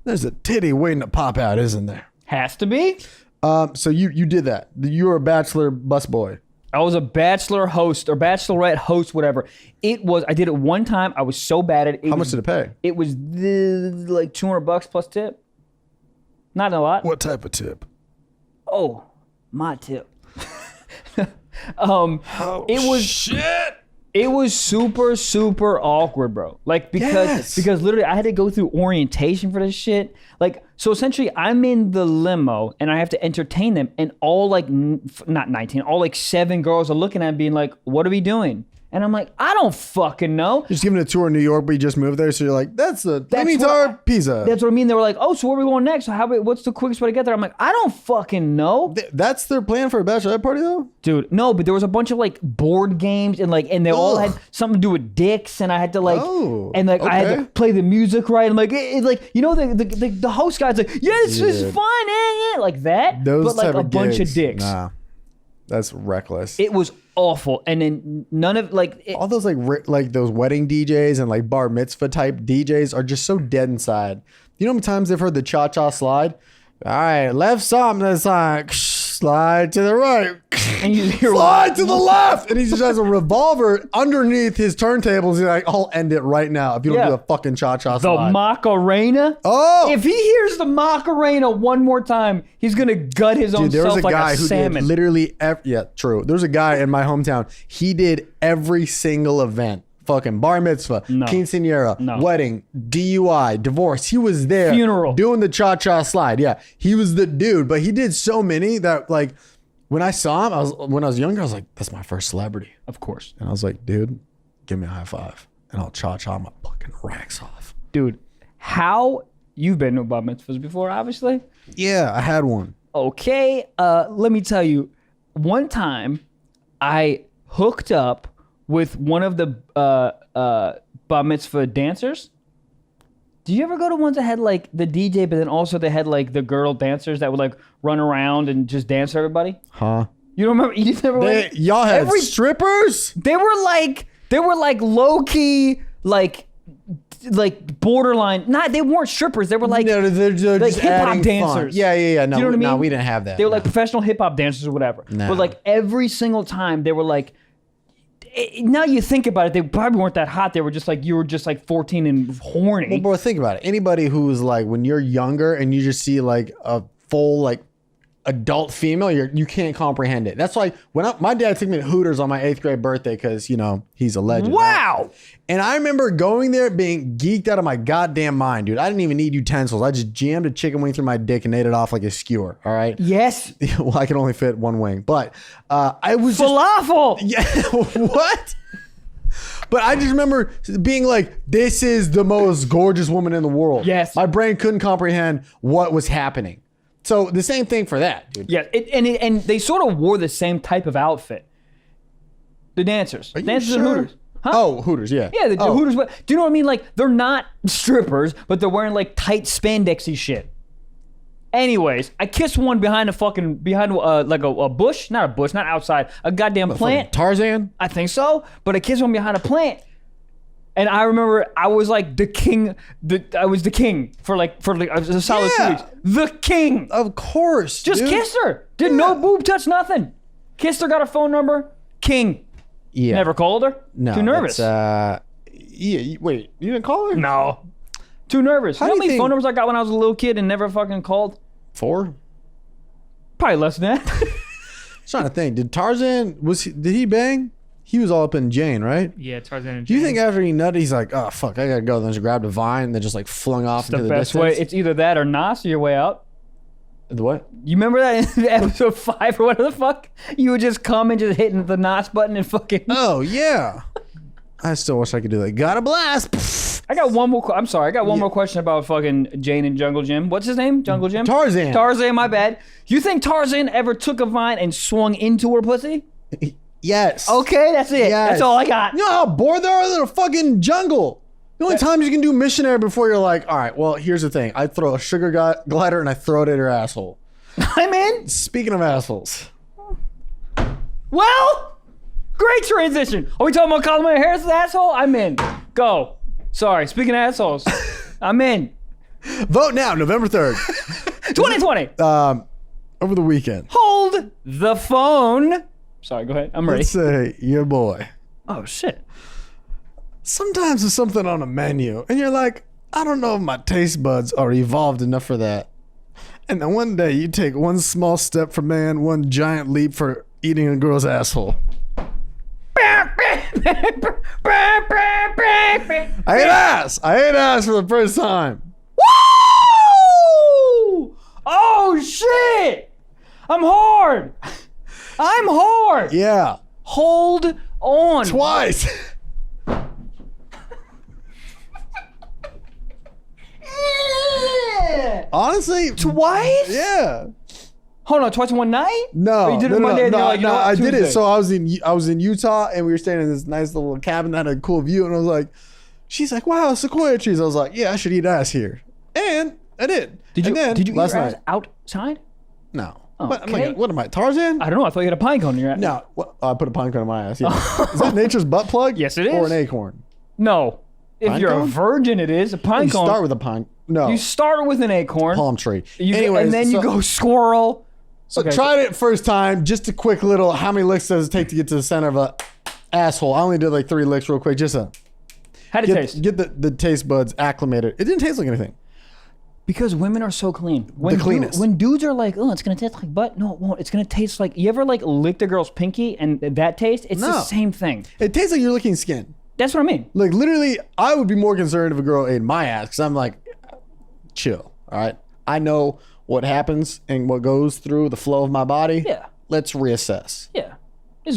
there's a titty waiting to pop out, isn't there? Has to be. So you did that. You were a bachelor busboy. I was a bachelor host or bachelorette host, whatever. I did it one time. I was so bad at it. How much did it pay? It was like $200 plus tip. Not a lot. What type of tip? Oh, my tip. Shit. It was super, super awkward, bro. Like, because literally I had to go through orientation for this shit. Like, so essentially I'm in the limo and I have to entertain them, and all like, not 19, all like 7 girls are looking at me being like, what are we doing? And I'm like, I don't fucking know. You're just giving a tour in New York, but you just moved there, so you're like, that's our pizza. That's what I mean. They were like, oh, so where are we going next? What's the quickest way to get there? I'm like, I don't fucking know. That's their plan for a bachelorette party, though? Dude, no, but there was a bunch of like board games and they all had something to do with dicks, and I had to like, I had to play the music right. I'm like, you know, the host guy's like, yeah, this is fun, like that. Those but like type a bunch gigs. of dicks. Nah, that's reckless. It was awful, and then none of all those like those wedding DJs and like bar mitzvah type DJs are just so dead inside. You know how many times they've heard the cha-cha slide? all right, left something that's like, slide to the right. And you hear slide to the left. And he just has a revolver underneath his turntables. He's like, I'll end it right now if you don't do a fucking cha-cha slide. The Macarena? Oh! If he hears the Macarena one more time, he's going to gut his own There was self a like guy a who salmon. did literally true. There was a guy in my hometown. He did every single event. Fucking bar mitzvah, quinceañera, wedding, DUI, divorce. He was there. Funeral. Doing the cha-cha slide. Yeah. He was the dude. But he did so many that like when I saw him, when I was younger, I was like, that's my first celebrity. Of course. And I was like, dude, give me a high five. And I'll cha-cha my fucking racks off. Dude, you've been to bar mitzvahs before, obviously? Yeah, I had one. Okay. Let me tell you, one time I hooked up with one of the bar mitzvah dancers. Do you ever go to ones that had like the DJ, but then also they had like the girl dancers that would like run around and just dance for everybody? Huh? You don't remember? You never went? Y'all had strippers? They were like low key, like borderline. They weren't strippers. They were like, they're like just hip hop adding dancers. fun. Yeah. No, you know what I mean? No, we didn't have that. They were like professional hip hop dancers or whatever. No. But like every single time they were like, now you think about it, they probably weren't that hot. They were just like, you were just like 14 and horny. Well, bro, think about it. Anybody who's like, when you're younger and you just see like a full like adult female, you can't comprehend it. That's why when my dad took me to Hooters on my 8th grade birthday, because he's a legend. Wow. Right? And I remember going there being geeked out of my goddamn mind, dude. I didn't even need utensils. I just jammed a chicken wing through my dick and ate it off like a skewer. All right. Yes. Well, I can only fit one wing, but I was falafel. Yeah. What? But I just remember being like, this is the most gorgeous woman in the world. Yes. My brain couldn't comprehend what was happening. So the same thing for that, dude. Yeah, and they sort of wore the same type of outfit. The dancers. Dancers sure? and Hooters. Huh? Oh, Hooters, yeah. Yeah, the Hooters. But do you know what I mean? Like, they're not strippers, but they're wearing like tight spandexy shit. Anyways, I kissed one behind like a bush. Not a bush, not outside. A goddamn plant. Tarzan? I think so. But I kissed one behind a plant. And I remember I was like the king. I was the king for a solid 2 weeks. The king. Of course. Just dude. kissed her. Did no boob touch, nothing. Kissed her, got her phone number. King. Yeah. Never called her. No. Too nervous. Wait, you didn't call her? No. Too nervous. How You know do how you many think- phone numbers I got when I was a little kid and never fucking called? 4? Probably less than that. I'm trying to think. Did Tarzan, did he bang? He was all up in Jane, right? Yeah, Tarzan and Do you Jane. think after he nutted, he's like, oh, fuck, I gotta go. Then just grabbed a vine and then just like flung off The into the best distance? way. It's either that or Nas or your way out. The what? You remember that in episode 5 or whatever the fuck? You would just come and just hitting the Nas button and fucking... Oh, yeah. I still wish I could do that. Got a blast. I got one more. I'm sorry. I got one more question about fucking Jane and Jungle Jim. What's his name? Jungle Jim? Tarzan. Tarzan, my bad. You think Tarzan ever took a vine and swung into her pussy? Yes. Okay, that's it. Yes. That's all I got. You know how bored they are in the fucking jungle. The only times you can do missionary before you're like, all right, well, here's the thing. I throw a sugar glider and I throw it at her asshole. I'm in. Speaking of assholes. Well, great transition. Are we talking about Kamala Harris' asshole? I'm in. Go. Sorry. Speaking of assholes, I'm in. Vote now, November 3rd. 2020. Over the weekend. Hold the phone. Sorry, go ahead. I'm ready. Let's say your boy. Oh, shit. Sometimes there's something on a menu and you're like, I don't know if my taste buds are evolved enough for that. And then one day you take one small step for man, one giant leap for eating a girl's asshole. I ate ass for the first time. Woo! Oh, shit. I'm hard. I'm hard. Yeah. Hold on. Twice. Honestly. Twice? Yeah. Hold on, twice in one night? No. Or you did it no, Monday and no, you're like, you know what, I did it. Tuesday. So I was in Utah and we were staying in this nice little cabin that had a cool view. And I was like, she's like, wow, sequoia trees. I was like, yeah, I should eat ass here. And I did. Did you and then, eat your last ass night? outside? No. Oh, okay. What am I, Tarzan? I don't know. I thought you had a pine cone in your ass. No. I put a pine cone in my ass. Yeah. Is that nature's butt plug? Yes, it is. Or an acorn? No. If Pine you're cone? a virgin, it is a pine You cone. start with a pine. No. You start with an acorn. Palm tree. Anyways, and then you go squirrel. So Okay. tried it first time. Just a quick little. How many licks does it take to get to the center of a asshole? I only did like 3 licks real quick. Just How'd it taste? get the taste buds acclimated. It didn't taste like anything. Because women are so clean. The cleanest. When dudes are like, oh, it's gonna taste like butt. No, it won't. It's gonna taste like. You ever like licked a girl's pinky and that taste? It's the No. same thing. It tastes like you're licking skin. That's what I mean. Like literally, I would be more concerned if a girl ate my ass because I'm like, chill. All right, I know what happens and what goes through the flow of my body. Yeah. Let's reassess. Yeah.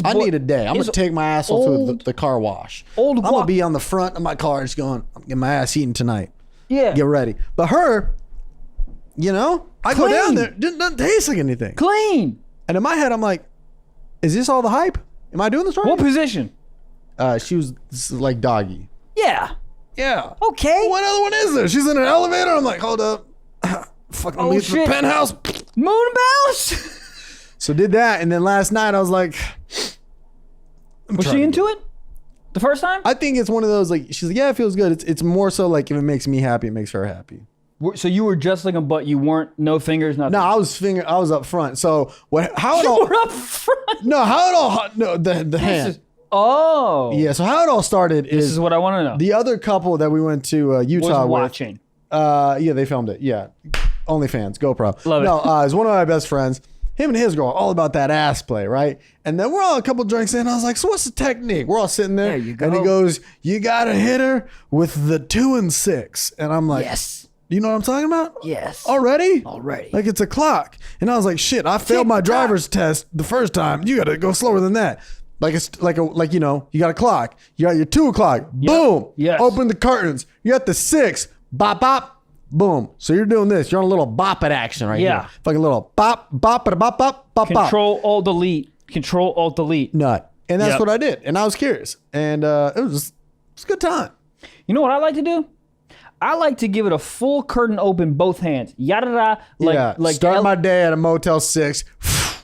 I need a day. I'm gonna take my asshole through the car wash. I'm gonna be on the front of my car just going, I'm getting my ass eaten tonight. Yeah. Get ready. But her, you know, I go down there, doesn't taste like anything. Clean. And in my head, I'm like, is this all the hype? Am I doing this right? What position? She was like doggy. Yeah. Yeah. Okay. What other one is there? She's in an elevator. I'm like, hold up. Fucking Oh, leave the shit. penthouse. Moon bounce. So did that. And then last night I was like, Was she into it? The first time? I think it's one of those like, she's like, yeah, it feels good. It's more so like if it makes me happy, it makes her happy. So you were just like a butt. You weren't no fingers, nothing. No, I was up front. So how it You all, were up front. no, how it all, no, the hand. Oh. Yeah. So how it all started This is what I want to know. the other couple that we went to Utah was with. watching. Yeah, they filmed it. Yeah. OnlyFans, GoPro. Love it. No, it's one of my best friends. Him and his girl, all about that ass play, right? And then we're all a couple drinks in. I was like, so what's the technique? We're all sitting there. There you go. And he goes, you got to hit her with the 2 and 6. And I'm like, Yes. you know what I'm talking about? Yes. Already? Already. Like it's a clock. And I was like, shit, I failed my driver's test the first time. You got to go slower than that. Like it's like you know, you got a clock. You got your 2 o'clock. Boom. Yes. Open the curtains. You got the 6. Bop, bop. Boom. So you're doing this. You're on a little bop it action right Yeah. here. Fucking little bop, bop, bop, bop, bop, bop. Control Alt Delete. Control Alt Delete. Nut. And that's Yep. what I did. And I was curious. And it was a good time. You know what I like to do? I like to give it a full curtain open, both hands. Yada da. Like Start my day at a Motel 6.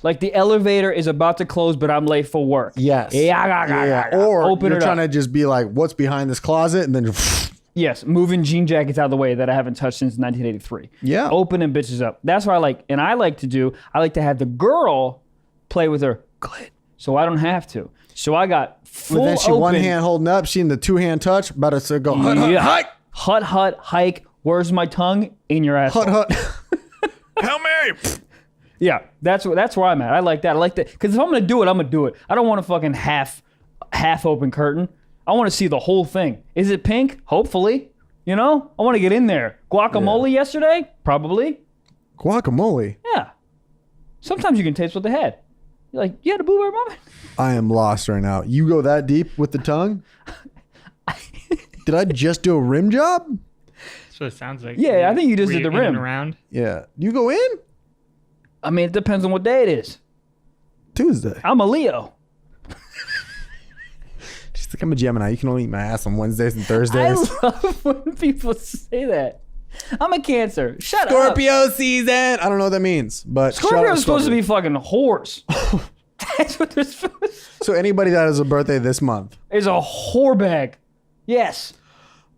like the elevator is about to close, but I'm late for work. Yes. Yeah. Or open you're it trying up. to just be like, what's behind this closet? And then Yes, moving jean jackets out of the way that I haven't touched since 1983. Yeah. Opening bitches up. That's what I like. And I like to have the girl play with her clit, so I don't have to. So I got full But then she open. one hand holding up, she in the 2-hand touch, about to go hut, hut, Yeah. hike. Hut, hike. Where's my tongue? In your ass. Hut, hut. Hail Mary. Yeah, that's where I'm at. I like that. I like that because if I'm gonna do it, I'm gonna do it. I don't want a fucking half open curtain. I want to see the whole thing. Is it pink? Hopefully. You know, I want to get in there. Guacamole yesterday? Probably. Guacamole. Yeah. Sometimes you can taste what they had. You're like, you had a blueberry moment? I am lost right now. You go that deep with the tongue? Did I just do a rim job? That's what it sounds like. Yeah, I think you just did the In and rim. around. Yeah. You go in? I mean, it depends on what day it is. Tuesday. I'm a Leo. She's like, I'm a Gemini. You can only eat my ass on Wednesdays and I Thursdays. love when people say that. I'm a Cancer. Shut up. Scorpio season. I don't know what that means, but Scorpio's supposed to be fucking whores. That's what they're supposed to So anybody that has a birthday this month. is a whore bag. Yes.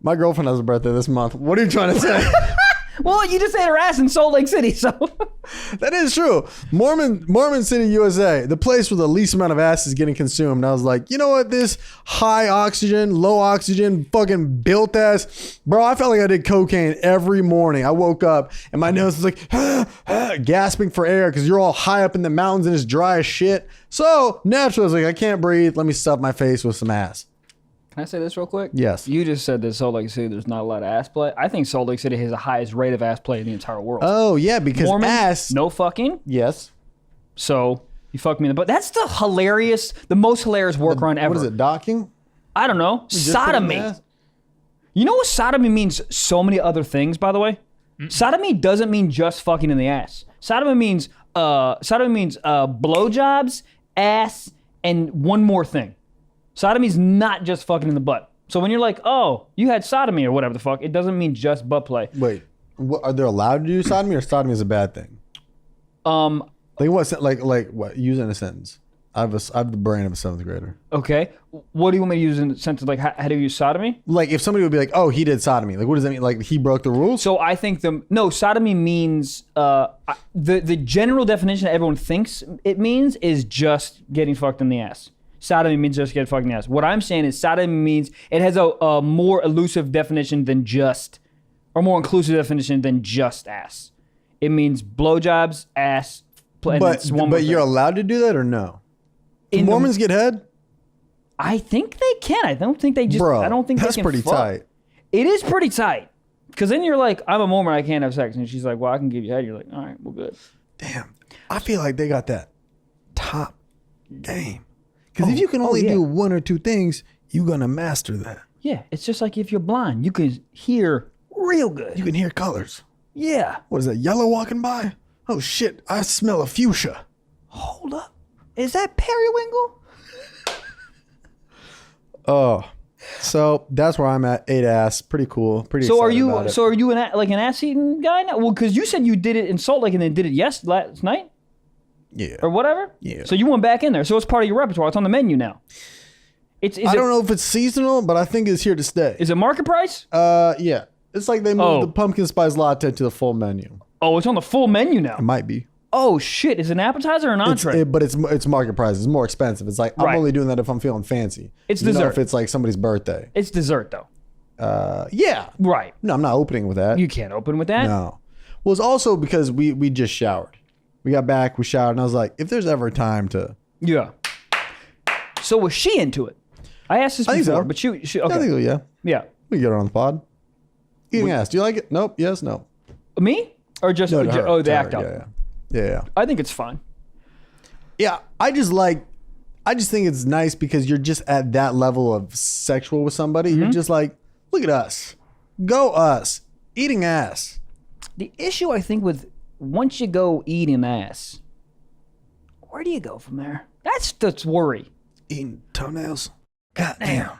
My girlfriend has a birthday this month. What are you trying to say? Well, you just ate her ass in Salt Lake City, so. That is true. Mormon City, USA, the place where the least amount of ass is getting consumed. I was like, you know what? This high oxygen, low oxygen, fucking built ass. Bro, I felt like I did cocaine every morning. I woke up and my nose was like, gasping for air because you're all high up in the mountains and it's dry as shit. So naturally, I was like, I can't breathe. Let me stuff my face with some ass. Can I say this real quick? Yes. You just said that Salt Lake City, there's not a lot of ass play. I think Salt Lake City has the highest rate of ass play in the entire world. Oh, yeah, because Mormons, ass. no fucking. Yes. So you fuck me in the butt. That's the most hilarious work run ever. What is it, docking? I don't know. Just put Sodomy. in ass? You know what sodomy means so many other things, by the way? Sodomy doesn't mean just fucking in the ass. Sodomy means blowjobs, ass, and one more thing. Sodomy's not just fucking in the butt. So when you're like, oh, you had sodomy or whatever the fuck, it doesn't mean just butt play. Wait, are they allowed to do sodomy or sodomy is a bad thing? Like what? Like what? Use it in a sentence. I have the brain of a 7th grader. Okay. What do you want me to use in the sense of like how do you use sodomy? Like if somebody would be like, oh, he did sodomy. Like what does that mean? Like he broke the rules? So I think sodomy means the general definition that everyone thinks it means is just getting fucked in the ass. Sodomy means just getting fucked in the ass. What I'm saying is sodomy means it has a more elusive definition than just, or more inclusive definition than just ass. It means blowjobs, ass. But you're allowed to do that or no? Can Mormons get head? I think they can. I don't think they just. Bro, I don't think that's they can pretty fuck. tight. It is pretty tight. Because then you're like, I'm a Mormon, I can't have sex. And she's like, well, I can give you head. You're like, all right, well, good. Damn. I feel like they got that top game. Because if you can only do 1 or 2 things, you're going to master that. Yeah, it's just like if you're blind, you can hear real good. You can hear colors. Yeah. What is that, yellow walking by? Oh, shit, I smell a fuchsia. Hold up. Is that periwinkle? Oh, so that's where I'm at. 8 ass, pretty cool. Pretty. So excited about it. are you an ass eating guy now? Well, because you said you did it in Salt Lake and then did it last night. Yeah. Or whatever. Yeah. So you went back in there. So it's part of your repertoire. It's on the menu now. I don't know if it's seasonal, but I think it's here to stay. Is it market price? Yeah. It's like they moved the pumpkin spice latte to the full menu. Oh, it's on the full menu now. It might be. Oh shit! Is it an appetizer or an entree? But it's market price. It's more expensive. It's like I'm only doing that if I'm feeling fancy. It's dessert. dessert. If it's like somebody's birthday. It's dessert though. Yeah. Right. No, I'm not opening with that. You can't open with that. No. Well, it's also because we just showered. We got back, we showered, and I was like, if there's ever time to. Yeah. So was she into it? I asked this before, so. but she okay. I think so, yeah. Yeah. We can get her on the pod. Eating ass. Do you like it? Nope. Yes. No. Me or just No, her, the her, act out? Yeah. I think it's fine. Yeah. I just think it's nice because you're just at that level of sexual with somebody. You're just like, look at us. Go us. Eating ass. The issue I think with once you go eating ass, where do you go from there? That's the worry. Eating toenails. Goddamn.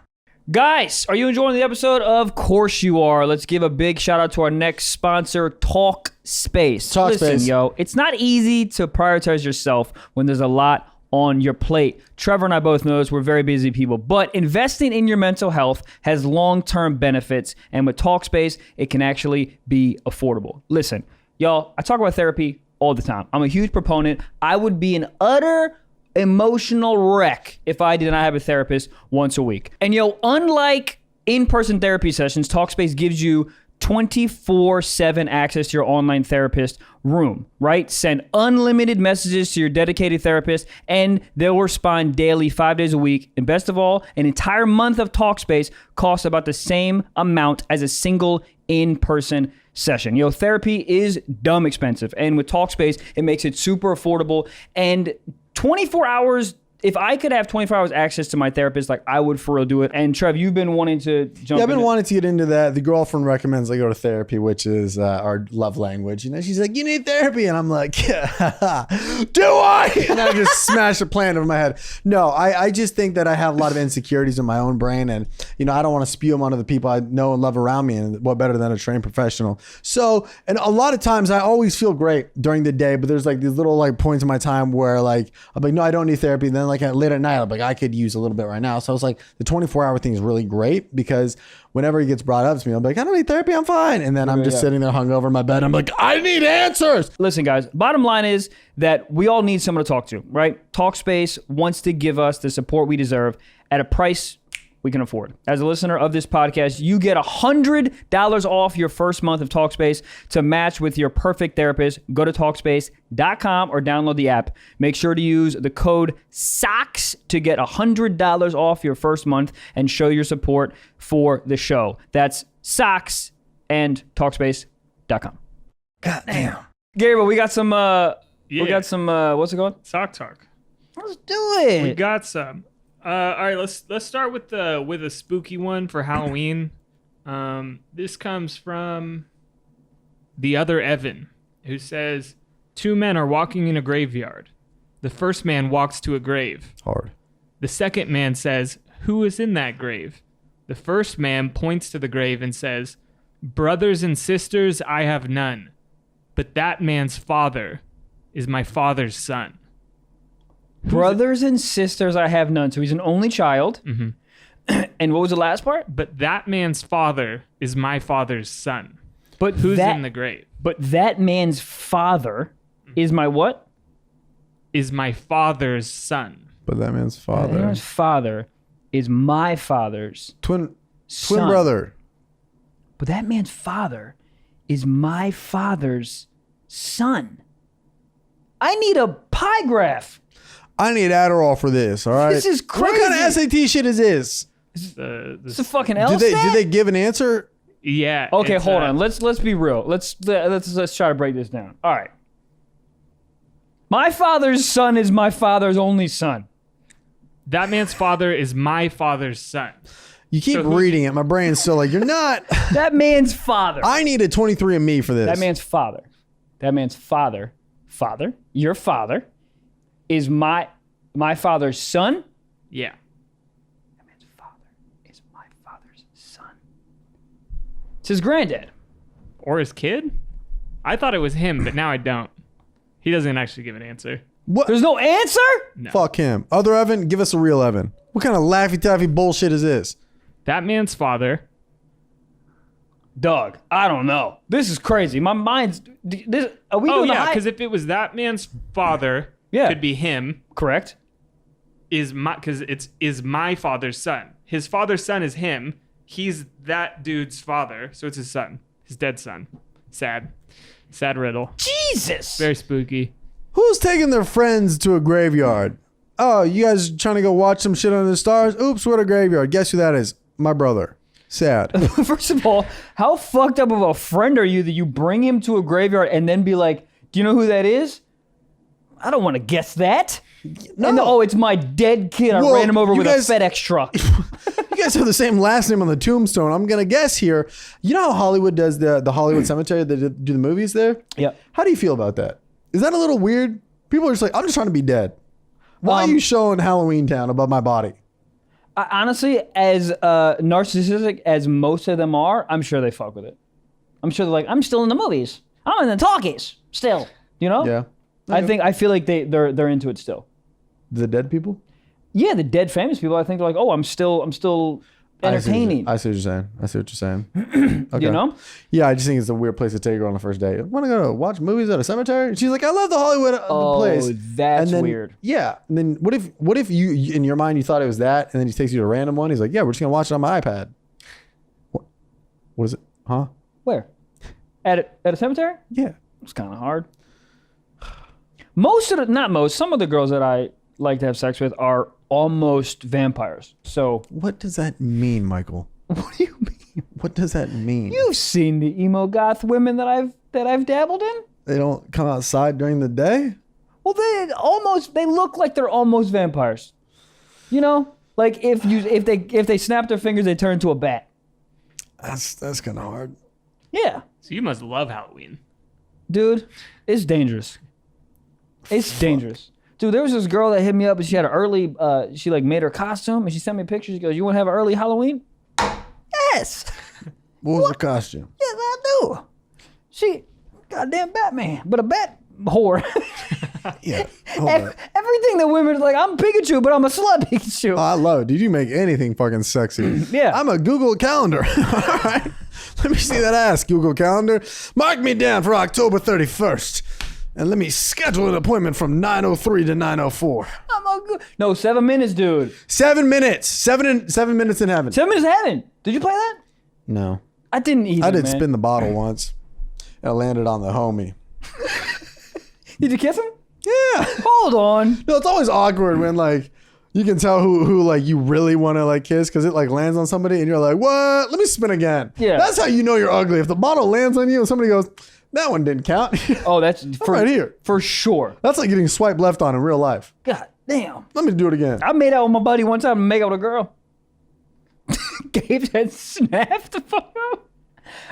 Guys, are you enjoying the episode? Of course you are. Let's give a big shout out to our next sponsor, Talkspace. Listen, yo, it's not easy to prioritize yourself when there's a lot on your plate. Trevor and I both know this. We're very busy people, but investing in your mental health has long-term benefits, and with Talkspace, it can actually be affordable. Listen, y'all, I talk about therapy all the time. I'm a huge proponent. I would be an utter emotional wreck if I did not have a therapist once a week. And yo, unlike in-person therapy sessions, Talkspace gives you 24/7 access to your online therapist room, right? Send unlimited messages to your dedicated therapist and they'll respond daily 5 days a week. And best of all, an entire month of Talkspace costs about the same amount as a single in-person session. You know, therapy is dumb expensive. And with Talkspace, it makes it super affordable. And 24 hours, if I could have 24 hours access to my therapist, like I would for real do it. And Trev, you've been wanting to jump Yeah, I've been wanting to get into that. The girlfriend recommends I go to therapy, which is our love language. You know, she's like, you need therapy. And I'm like, yeah, do I? And I just smash a plan over my head. No, I just think that I have a lot of insecurities in my own brain. And, you know, I don't want to spew them onto the people I know and love around me. And what better than a trained professional? So, and a lot of times I always feel great during the day, but there's like these little like points in my time where like, I'm like, no, I don't need therapy. And then like late at night, I'm like, I could use a little bit right now. So I was like, the 24-hour thing is really great because whenever he gets brought up to me, I'm like, I don't need therapy, I'm fine. And then I'm just sitting there hungover in my bed. I'm like, I need answers. Listen, guys, bottom line is that we all need someone to talk to, right? Talkspace wants to give us the support we deserve at a price we can afford. As a listener of this podcast, you get $100 off your first month of Talkspace to match with your perfect therapist. Go to Talkspace.com or download the app. Make sure to use the code SOCKS to get $100 off your first month and show your support for the show. That's SOCKS and Talkspace.com. Goddamn. Gabriel, we got some, what's it called? Sock talk. Let's do it. We got some. All right, let's start with a spooky one for Halloween. This comes from the other Evan, who says, 2 men are walking in a graveyard. The first man walks to a grave. Hard. The second man says, who is in that grave? The first man points to the grave and says, brothers and sisters, I have none. But that man's father is my father's son. Brothers and sisters, I have none. So he's an only child. And what was the last part? But that man's father is my father's son. But Who's in the grave? But that man's father is my what? Is my father's son. But that man's father. That man's father is my father's Twin son. brother. But that man's father is my father's son. I need a pie graph. I need Adderall for this, all right? This is crazy. What kind of SAT shit is this? It's a fucking Did LSAT? they give an answer? Yeah. Okay, it's, hold on. Let's be real. Let's try to break this down. All right. My father's son is my father's only son. That man's father is my father's son. You keep reading it. My brain's still like, you're not. That man's father. I need a 23andMe for this. That man's father. That man's father. Father. Your father is my father's son. Yeah. That man's father is my father's son. It's his granddad. Or his kid? I thought it was him, but now I don't. He doesn't actually give an answer. What? There's no answer? No. Fuck him. Other Evan, give us a real Evan. What kind of Laffy Taffy bullshit is this? That man's father. Doug, I don't know. This is crazy. My mind's... Are we doing Yeah, because if it was that man's father, could be him. Correct. Because is my father's son. His father's son is him. He's that dude's father, so it's his son. His dead son. Sad riddle. Jesus! Very spooky. Who's taking their friends to a graveyard? Oh, you guys trying to go watch some shit under the stars? Oops, what a graveyard. Guess who that is? My brother. Sad. First of all, how fucked up of a friend are you that you bring him to a graveyard and then be like, do you know who that is? I don't want to guess that. No. And, it's my dead kid. I ran him over with a FedEx truck. You guys have the same last name on the tombstone. I'm going to guess here. You know how Hollywood does the Hollywood Cemetery? They do the movies there? Yeah. How do you feel about that? Is that a little weird? People are just like, I'm just trying to be dead. Why are you showing Halloween Town above my body? Honestly, as narcissistic as most of them are, I'm sure they fuck with it. I'm sure they're like, I'm still in the movies. I'm in the talkies still. You know? Yeah. I feel like they're into it still. The dead people? Yeah, the dead famous people. I think they're like, oh, I'm still entertaining. I see what you're saying. Okay. You know? Yeah, I just think it's a weird place to take her on the first date. Want to go watch movies at a cemetery? She's like, I love the Hollywood place. Oh, that's weird. Yeah. And then what if you in your mind you thought it was that, and then he takes you to a random one? He's like, yeah, we're just gonna watch it on my iPad. What is it? Huh? Where? At a cemetery? Yeah. It's kind of hard. Some of the girls that I like to have sex with are almost vampires. So What does that mean, Michael? what do you mean? What does that mean? You've seen the emo goth women that I've dabbled in? They don't come outside during the day? Well, they look like they're almost vampires. You know? Like if they snap their fingers, they turn into a bat. That's kind of hard. Yeah. So you must love Halloween. Dude, it's dangerous. It's dangerous. Dude, there was this girl that hit me up and she had an early, she like made her costume and she sent me pictures. She goes, you want to have an early Halloween? Yes. What was the costume? Yes, I do. She, goddamn Batman, but a bat whore. Yeah. Everything that women are like, I'm Pikachu, but I'm a slut Pikachu. I love it. Did you make anything fucking sexy? Yeah. I'm a Google Calendar. All right. Let me see that ass, Google Calendar. Mark me down for October 31st. And let me schedule an appointment from 9:03 to 9:04. No, 7 minutes, dude. 7 minutes. 7 minutes in heaven. 7 minutes in heaven. Did you play that? No. I didn't either, I did man. spin the bottle once. And I landed on the homie. Did you kiss him? Yeah. Hold on. No, it's always awkward when like you can tell who like you really want to like kiss because it like lands on somebody and you're like, what? Let me spin again. Yeah. That's how you know you're ugly. If the bottle lands on you and somebody goes, that one didn't count. Oh, that's right here. For sure. That's like getting swiped left on in real life. God damn. Let me do it again. I made out with my buddy one time to make out with a girl. Gabe's head snapped the fuck out.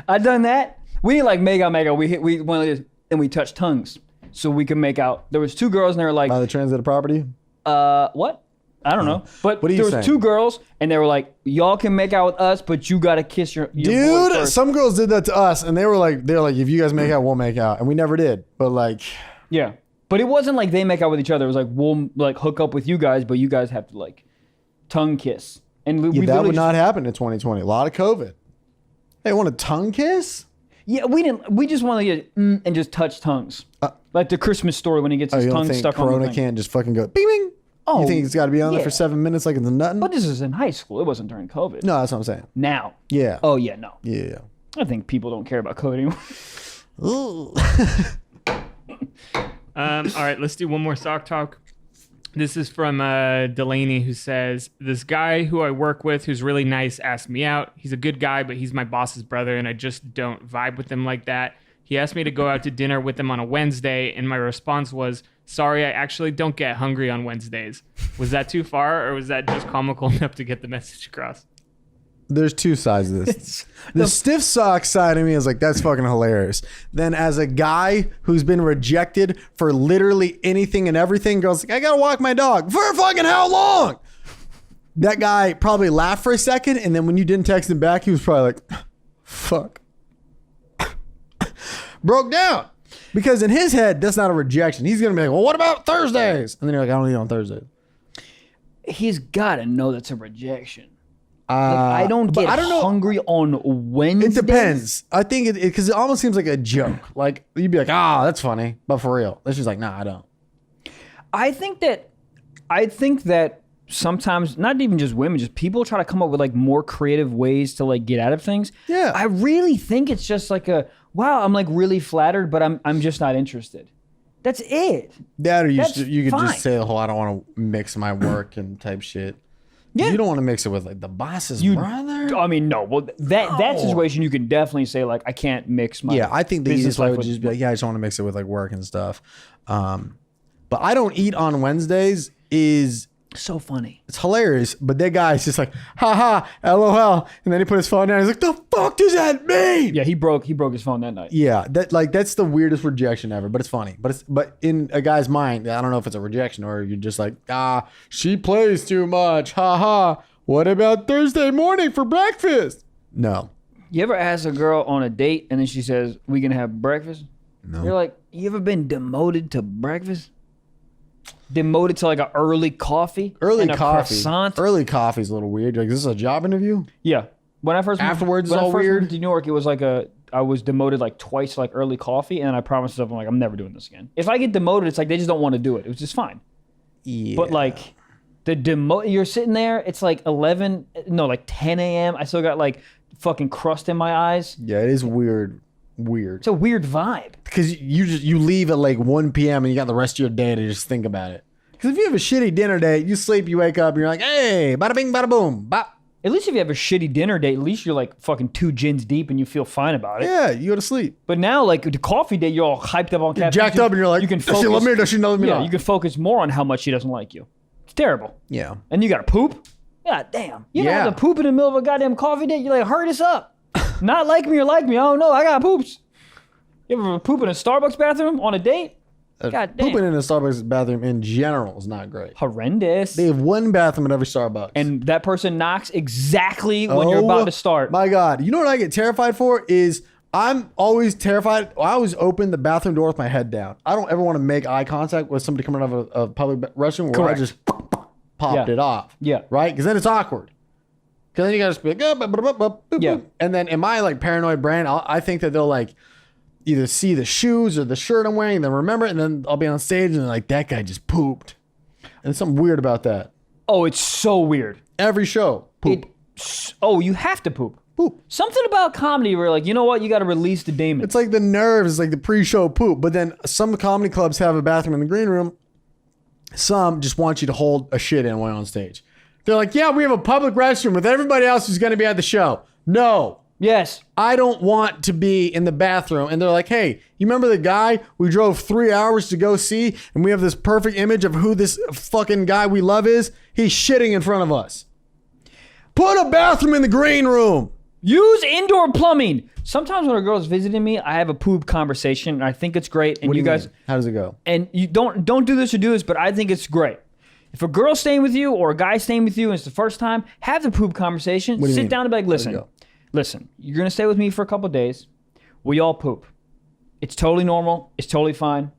I done that. We didn't like make out. We went like this and we touched tongues so we could make out. There was two girls and they were like, By the transitive property? What? I don't know. But What are you there was saying? two girls and they were like, y'all can make out with us, but you gotta kiss your boy Dude, first. some girls did that to us and they were like, if you guys make out, we'll make out. And we never did. But like, Yeah. But it wasn't like they make out with each other. It was like, we'll like hook up with you guys, but you guys have to like tongue kiss. And we that would not happen in 2020. A lot of COVID. Hey, want a tongue kiss? Yeah, we didn't. We just want to get and just touch tongues. Like the Christmas story when he gets his you don't tongue think stuck on the Corona thing. can't just fucking go bing bing? Oh, you think it's got to be on there yeah. for 7 minutes like it's nothing? But this is in high school. It wasn't during COVID. No, that's what I'm saying. Now. Yeah. Oh, yeah, no. Yeah. I think people don't care about COVID anymore. Ooh. All right, let's do one more sock talk. This is from Delaney, who says, this guy who I work with who's really nice asked me out. He's a good guy, but he's my boss's brother, and I just don't vibe with him like that. He asked me to go out to dinner with him on a Wednesday, and my response was, sorry, I actually don't get hungry on Wednesdays. Was that too far, or was that just comical enough to get the message across? There's two sides of this. The stiff sock side of me is like, that's fucking hilarious. Then as a guy who's been rejected for literally anything and everything, goes like, I gotta walk my dog. For fucking how long? That guy probably laughed for a second, and then when you didn't text him back, he was probably like, fuck. Broke down. Because in his head, that's not a rejection. He's gonna be like, well, what about Thursdays? And then you're like, I don't eat on Thursdays. He's got to know that's a rejection. I don't get hungry on Wednesdays. It depends. I think because it almost seems like a joke. Like you'd be like, that's funny, but for real, it's just like, nah, I don't. I think that sometimes, not even just women, just people try to come up with like more creative ways to like get out of things. Yeah. I really think it's just like I'm like really flattered, but I'm just not interested. That's it. That or you could fine. just say the whole I don't want to mix my work and type shit. Yeah. You don't want to mix it with like the boss's brother. I mean, no. Well, that situation you can definitely say like I can't mix my. Yeah, I think the easiest way would just be like, I just want to mix it with like work and stuff. But I don't eat on Wednesdays is so funny. It's hilarious. But that guy's just like, haha, LOL, and then he put his phone down. He's like, the fuck does that mean? Yeah, he broke his phone that night. Yeah, that's the weirdest rejection ever. But it's funny. But in a guy's mind, I don't know if it's a rejection or you're just like, she plays too much. Haha. What about Thursday morning for breakfast? No. You ever ask a girl on a date and then she says, we gonna have breakfast? No. You're like, you ever been demoted to breakfast? Demoted to like an early coffee? Early and coffee. Croissant? Early coffee's a little weird. Like, is this a job interview? Yeah. When I first Afterwards, when it's all I first weird. moved to New York, it was like I was demoted like twice to like early coffee, and I promised myself, I'm like, I'm never doing this again. If I get demoted, it's like they just don't want to do it. It was just fine. Yeah. But like you're sitting there, it's like 10 a.m. I still got like fucking crust in my eyes. Yeah, it is weird. Weird. It's a weird vibe. Because you leave at like 1 p.m. and you got the rest of your day to just think about it. Because if you have a shitty dinner date, you sleep, you wake up, and you're like, hey, bada bing, bada boom, bop. At least if you have a shitty dinner date, at least you're like fucking 2 gins deep and you feel fine about it. Yeah, you go to sleep. But now, like the coffee date, you're all hyped up on caffeine. Jacked up and you're like, you can does she love me or does she love me not? You can focus more on how much she doesn't like you. It's terrible. Yeah. And you got to poop? God damn. You don't have to poop in the middle of a goddamn coffee date? You're like, hurry this up. Not like me or like me. I don't know. I got poops. You ever poop in a Starbucks bathroom on a date? God damn. Pooping in a Starbucks bathroom in general is not great. Horrendous. They have one bathroom at every Starbucks. And that person knocks exactly when you're about to start. My God. You know what I get terrified for is I'm always terrified. I always open the bathroom door with my head down. I don't ever want to make eye contact with somebody coming out of a public restroom where I just popped it off. Yeah. Right? Because then it's awkward. Because then you got to be like, Yeah. And then in my like paranoid brain, I think that they'll like either see the shoes or the shirt I'm wearing, then remember it, and then I'll be on stage and like, that guy just pooped. And there's something weird about that. Oh, it's so weird. Every show, poop. You have to poop. Poop. Something about comedy where like, you know what? You got to release the demons. It's like the nerves, it's like the pre-show poop. But then some comedy clubs have a bathroom in the green room. Some just want you to hold a shit in while on stage. They're like, yeah, we have a public restroom with everybody else who's going to be at the show. No. Yes. I don't want to be in the bathroom. And they're like, hey, you remember the guy we drove 3 hours to go see? And we have this perfect image of who this fucking guy we love is? He's shitting in front of us. Put a bathroom in the green room. Use indoor plumbing. Sometimes when a girl's visiting me, I have a poop conversation, and I think it's great. And What do you guys, mean? How does it go? and you don't do this or do this, but I think it's great. If a girl's staying with you or a guy's staying with you and it's the first time, have the poop conversation. do you Sit mean? down and be like, listen, you're going to stay with me for a couple of days. We all poop. It's totally normal. It's totally fine.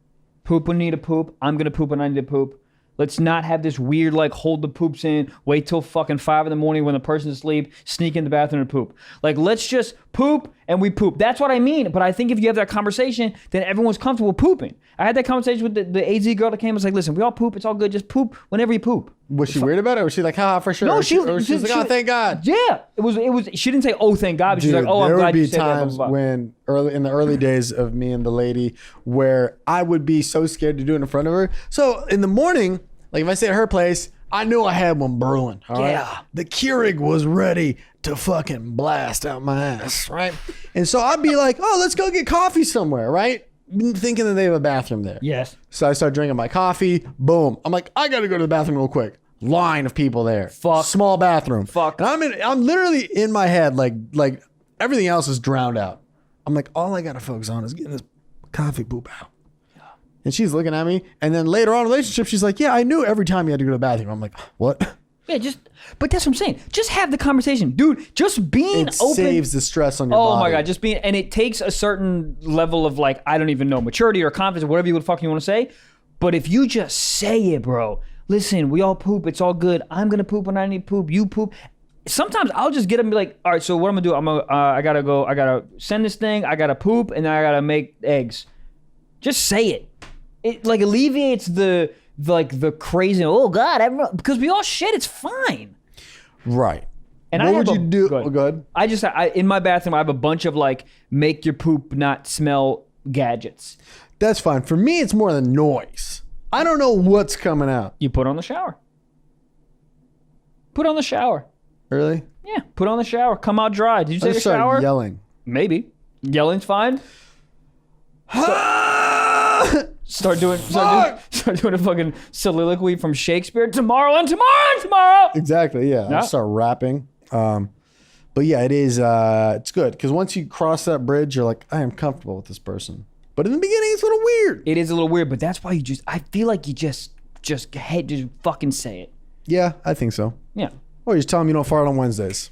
Poop when I need to poop. I'm gonna poop when I need to poop. Let's not have this weird, like, hold the poops in, wait till fucking 5 in the morning when the person's asleep, sneak in the bathroom and poop. Like, let's just poop and we poop. That's what I mean. But I think if you have that conversation, then everyone's comfortable pooping. I had that conversation with the AZ girl that came and was like, listen, we all poop. It's all good. Just poop whenever you poop. Was she weird about it? Or was she like, haha, for sure? No, or she was like, oh, thank God. Yeah. It was. She didn't say, oh, thank God. But she's like, oh, I'm glad you said that. There would be times when, in the early days of me and the lady, where I would be so scared to do it in front of her. So in the morning, like if I stay at her place, I knew I had one brewing. All right? Yeah. The Keurig was ready to fucking blast out my ass, right? And so I'd be like, oh, let's go get coffee somewhere, right? Thinking that they have a bathroom there. Yes. So I start drinking my coffee. Boom. I'm like, I gotta go to the bathroom real quick. Line of people there. Fuck. Small bathroom. Fuck. And I'm literally in my head, like everything else is drowned out. I'm like, all I gotta focus on is getting this coffee poop out. And she's looking at me. And then later on in the relationship, she's like, yeah, I knew every time you had to go to the bathroom. I'm like, what? Yeah, but that's what I'm saying. Just have the conversation. Dude, just being It open. saves the stress on your body. Oh my God, just being, and it takes a certain level of like, I don't even know, maturity or confidence or whatever you would fucking want to say. But if you just say it, bro, listen, we all poop. It's all good. I'm going to poop when I need poop. You poop. Sometimes I'll just get up and be like, all right, so what I'm going to do, I got to send this thing. I got to poop and then I got to make eggs. Just say it. It like alleviates the crazy, oh God, everyone, because we all shit, it's fine. Right. And what would you do? Oh, go ahead. I just, in my bathroom, I have a bunch of like, make your poop not smell gadgets. That's fine. For me, it's more the noise. I don't know what's coming out. You put on the shower. Put on the shower. Really? Yeah, put on the shower. Come out dry. Did you take a start shower? Yelling. Maybe. Yelling's fine. Start doing a fucking soliloquy from Shakespeare. Tomorrow and tomorrow and tomorrow. Exactly. Yeah. I start rapping. But yeah, it is. It's good because once you cross that bridge, you're like, I am comfortable with this person. But in the beginning, it's a little weird. It is a little weird, but that's why I feel like you just fucking say it. Yeah, I think so. Yeah. Or you just tell them you don't fart on Wednesdays.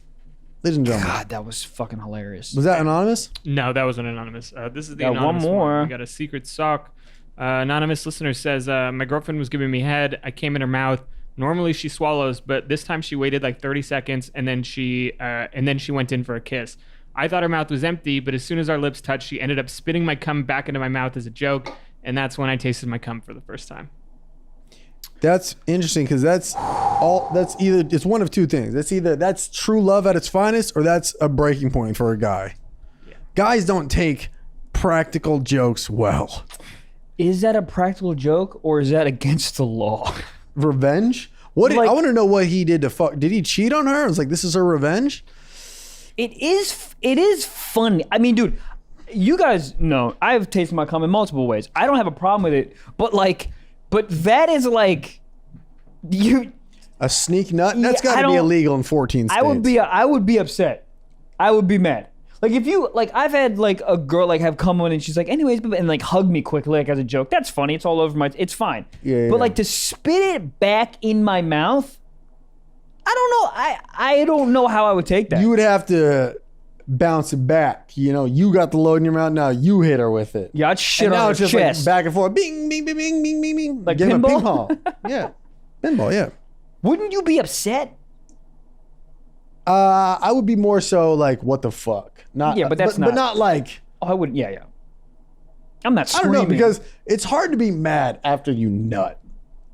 Ladies and gentlemen. God, that was fucking hilarious. Was that anonymous? No, that wasn't anonymous. This is the Got anonymous one more. We got a secret sock. Anonymous listener says, my girlfriend was giving me head. I came in her mouth. Normally she swallows, but this time she waited like 30 seconds and then she went in for a kiss. I thought her mouth was empty, but as soon as our lips touched, she ended up spitting my cum back into my mouth as a joke, and that's when I tasted my cum for the first time. That's interesting because it's one of two things. That's true love at its finest, or that's a breaking point for a guy. Yeah. Guys don't take practical jokes well. Is that a practical joke or is that against the law? Revenge? I want to know what he did to fuck. Did he cheat on her? I was like, this is her revenge? It is funny. I mean, dude, you guys know I've tasted my cum in multiple ways. I don't have a problem with it, but that is like a sneak nut. That's got to be illegal in 14 states. I would be upset. I would be mad. Like if you like, I've had like a girl like have come on and she's like, anyways, and like hug me quickly like as a joke. That's funny. It's all over it's fine. Yeah. But like to spit it back in my mouth, I don't know. I don't know how I would take that. You would have to bounce it back. You know, you got the load in your mouth. Now you hit her with it. Yeah, I'd shit on her chest. Like back and forth. Bing, bing, bing, bing, bing, bing, bing. Like give pinball? Him a ping pong. Yeah. Pinball, yeah. Wouldn't you be upset? I would be more so like, what the fuck? Not like. Oh, I wouldn't. Yeah. I'm not screaming. I don't know, because it's hard to be mad after you nut.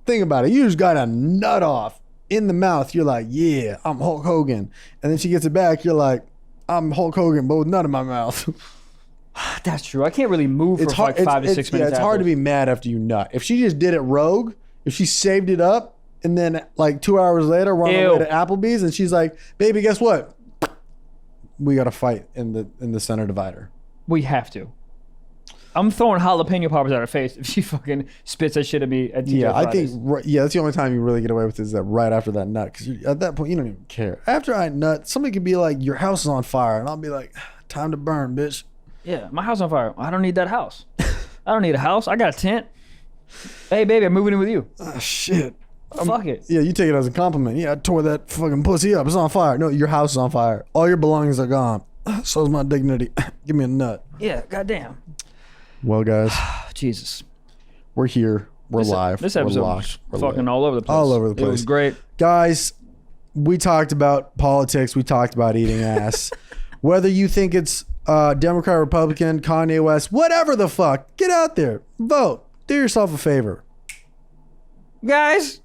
Think about it. You just got a nut off in the mouth. You're like, yeah, I'm Hulk Hogan. And then she gets it back. You're like, I'm Hulk Hogan, but with nut in my mouth. That's true. I can't really move for like 5 to 6 minutes. Yeah, it's hard to be mad after you nut. If she just did it rogue, if she saved it up, and then like 2 hours later, we're on the way to Applebee's, and she's like, baby, guess what? We got to fight in the center divider. We have to. I'm throwing jalapeno poppers at her face if she fucking spits that shit at me at TGI Fridays. I think, that's the only time you really get away with it is that right after that nut. Because at that point, you don't even care. After I nut, somebody could be like, your house is on fire. And I'll be like, time to burn, bitch. Yeah, my house on fire. I don't need that house. I don't need a house. I got a tent. Hey, baby, I'm moving in with you. Oh, shit. Fuck it. Yeah, you take it as a compliment. Yeah, I tore that fucking pussy up. It's on fire. No, your house is on fire. All your belongings are gone. So's my dignity. Give me a nut. Yeah, goddamn. Well, guys. Jesus. We're here. We're live. This we're episode locked, was we're fucking lit. all over the place. All over the place. It was great. Guys, we talked about politics. We talked about eating ass. Whether you think it's Democrat, Republican, Kanye West, whatever the fuck, get out there. Vote. Do yourself a favor. Guys,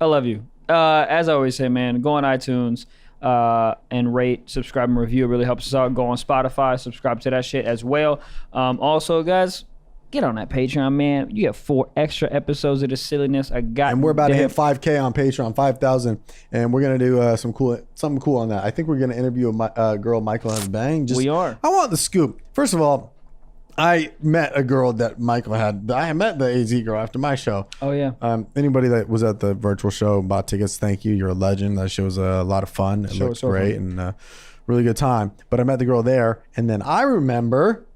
I love you. As I always say, man, go on iTunes and rate, subscribe, and review. It really helps us out. Go on Spotify, subscribe to that shit as well. Also, guys, get on that Patreon, man. You get 4 extra episodes of this silliness. And we're about to hit 5K on Patreon, 5,000, and we're gonna do something cool on that. I think we're gonna interview a girl Michael has banged. We are. I want the scoop. First of all, I met a girl that Michael had. I met the AZ girl after my show. Oh yeah. Anybody that was at the virtual show bought tickets, thank you. You're a legend. That show was a lot of fun. It looked great and really good time. But I met the girl there, and then I remember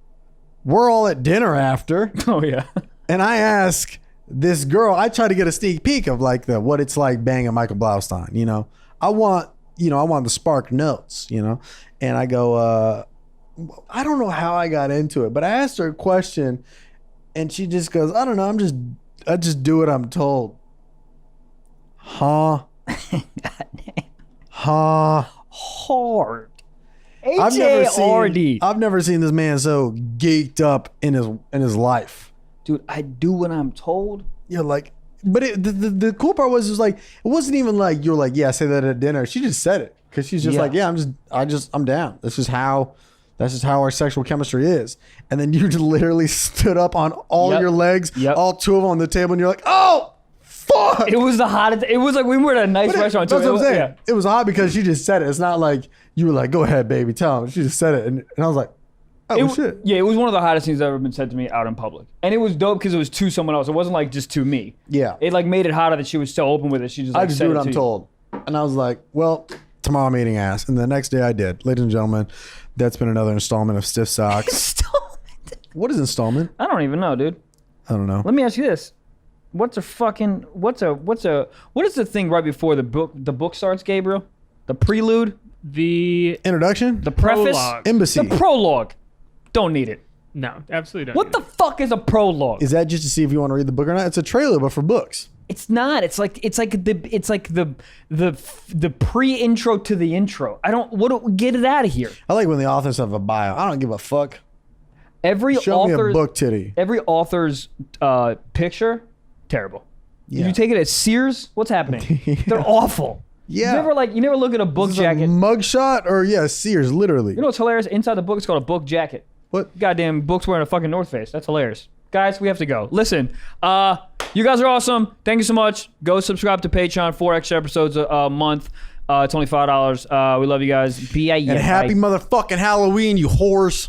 we're all at dinner after. Oh yeah. And I ask this girl, I try to get a sneak peek of like what it's like banging Michael Blaustein. You know, I want the spark notes, you know, and I go, I don't know how I got into it, but I asked her a question and she just goes, I don't know. I just do what I'm told. Huh? Huh? Hard. I've H-A-R-D. never seen this man so geeked up in his life. Dude, I do what I'm told. Yeah, like, but the cool part was like, it wasn't even like you're like, yeah, say that at dinner. She just said it because she's just like, yeah, I'm down. That's just how our sexual chemistry is. And then you just literally stood up on all your legs, all 2 of them on the table, and you're like, oh, fuck. It was the hottest. It was like we were at a nice restaurant. That's what I'm saying. Yeah. It was hot because she just said it. It's not like you were like, go ahead, baby, tell him. She just said it. And I was like, oh, shit. Yeah, it was one of the hottest things that ever been said to me out in public. And it was dope because it was to someone else. It wasn't like just to me. Yeah. It like made it hotter that she was so open with it. She just like, I just do what I'm told. And I was like, well, tomorrow I'm eating ass. And the next day I did. Ladies and gentlemen, that's been another installment of Stiff Socks. Installment? What is installment? I don't even know, dude. I don't know. Let me ask you this. What is the thing right before the book starts, Gabriel? The prelude? The introduction? The preface? Prologue. Embassy. The prologue. Don't need it. No, absolutely don't. What the fuck is a prologue? Is that just to see if you want to read the book or not? It's a trailer, but for books. It's not. It's like the pre-intro to the intro. Get it out of here. I like when the authors have a bio. I don't give a fuck. Show me a book titty. Every author's picture, terrible. Yeah. Did you take it as Sears? What's happening? They're awful. Yeah. You never look at a book Is this jacket. a mugshot or Sears, literally. You know what's hilarious? Inside the book, it's called a book jacket. What? Goddamn book's wearing a fucking North Face. That's hilarious. Guys, we have to go. Listen, you guys are awesome. Thank you so much. Go subscribe to Patreon. 4 extra episodes a month. It's only $5. We love you guys. And happy motherfucking Halloween, you whores.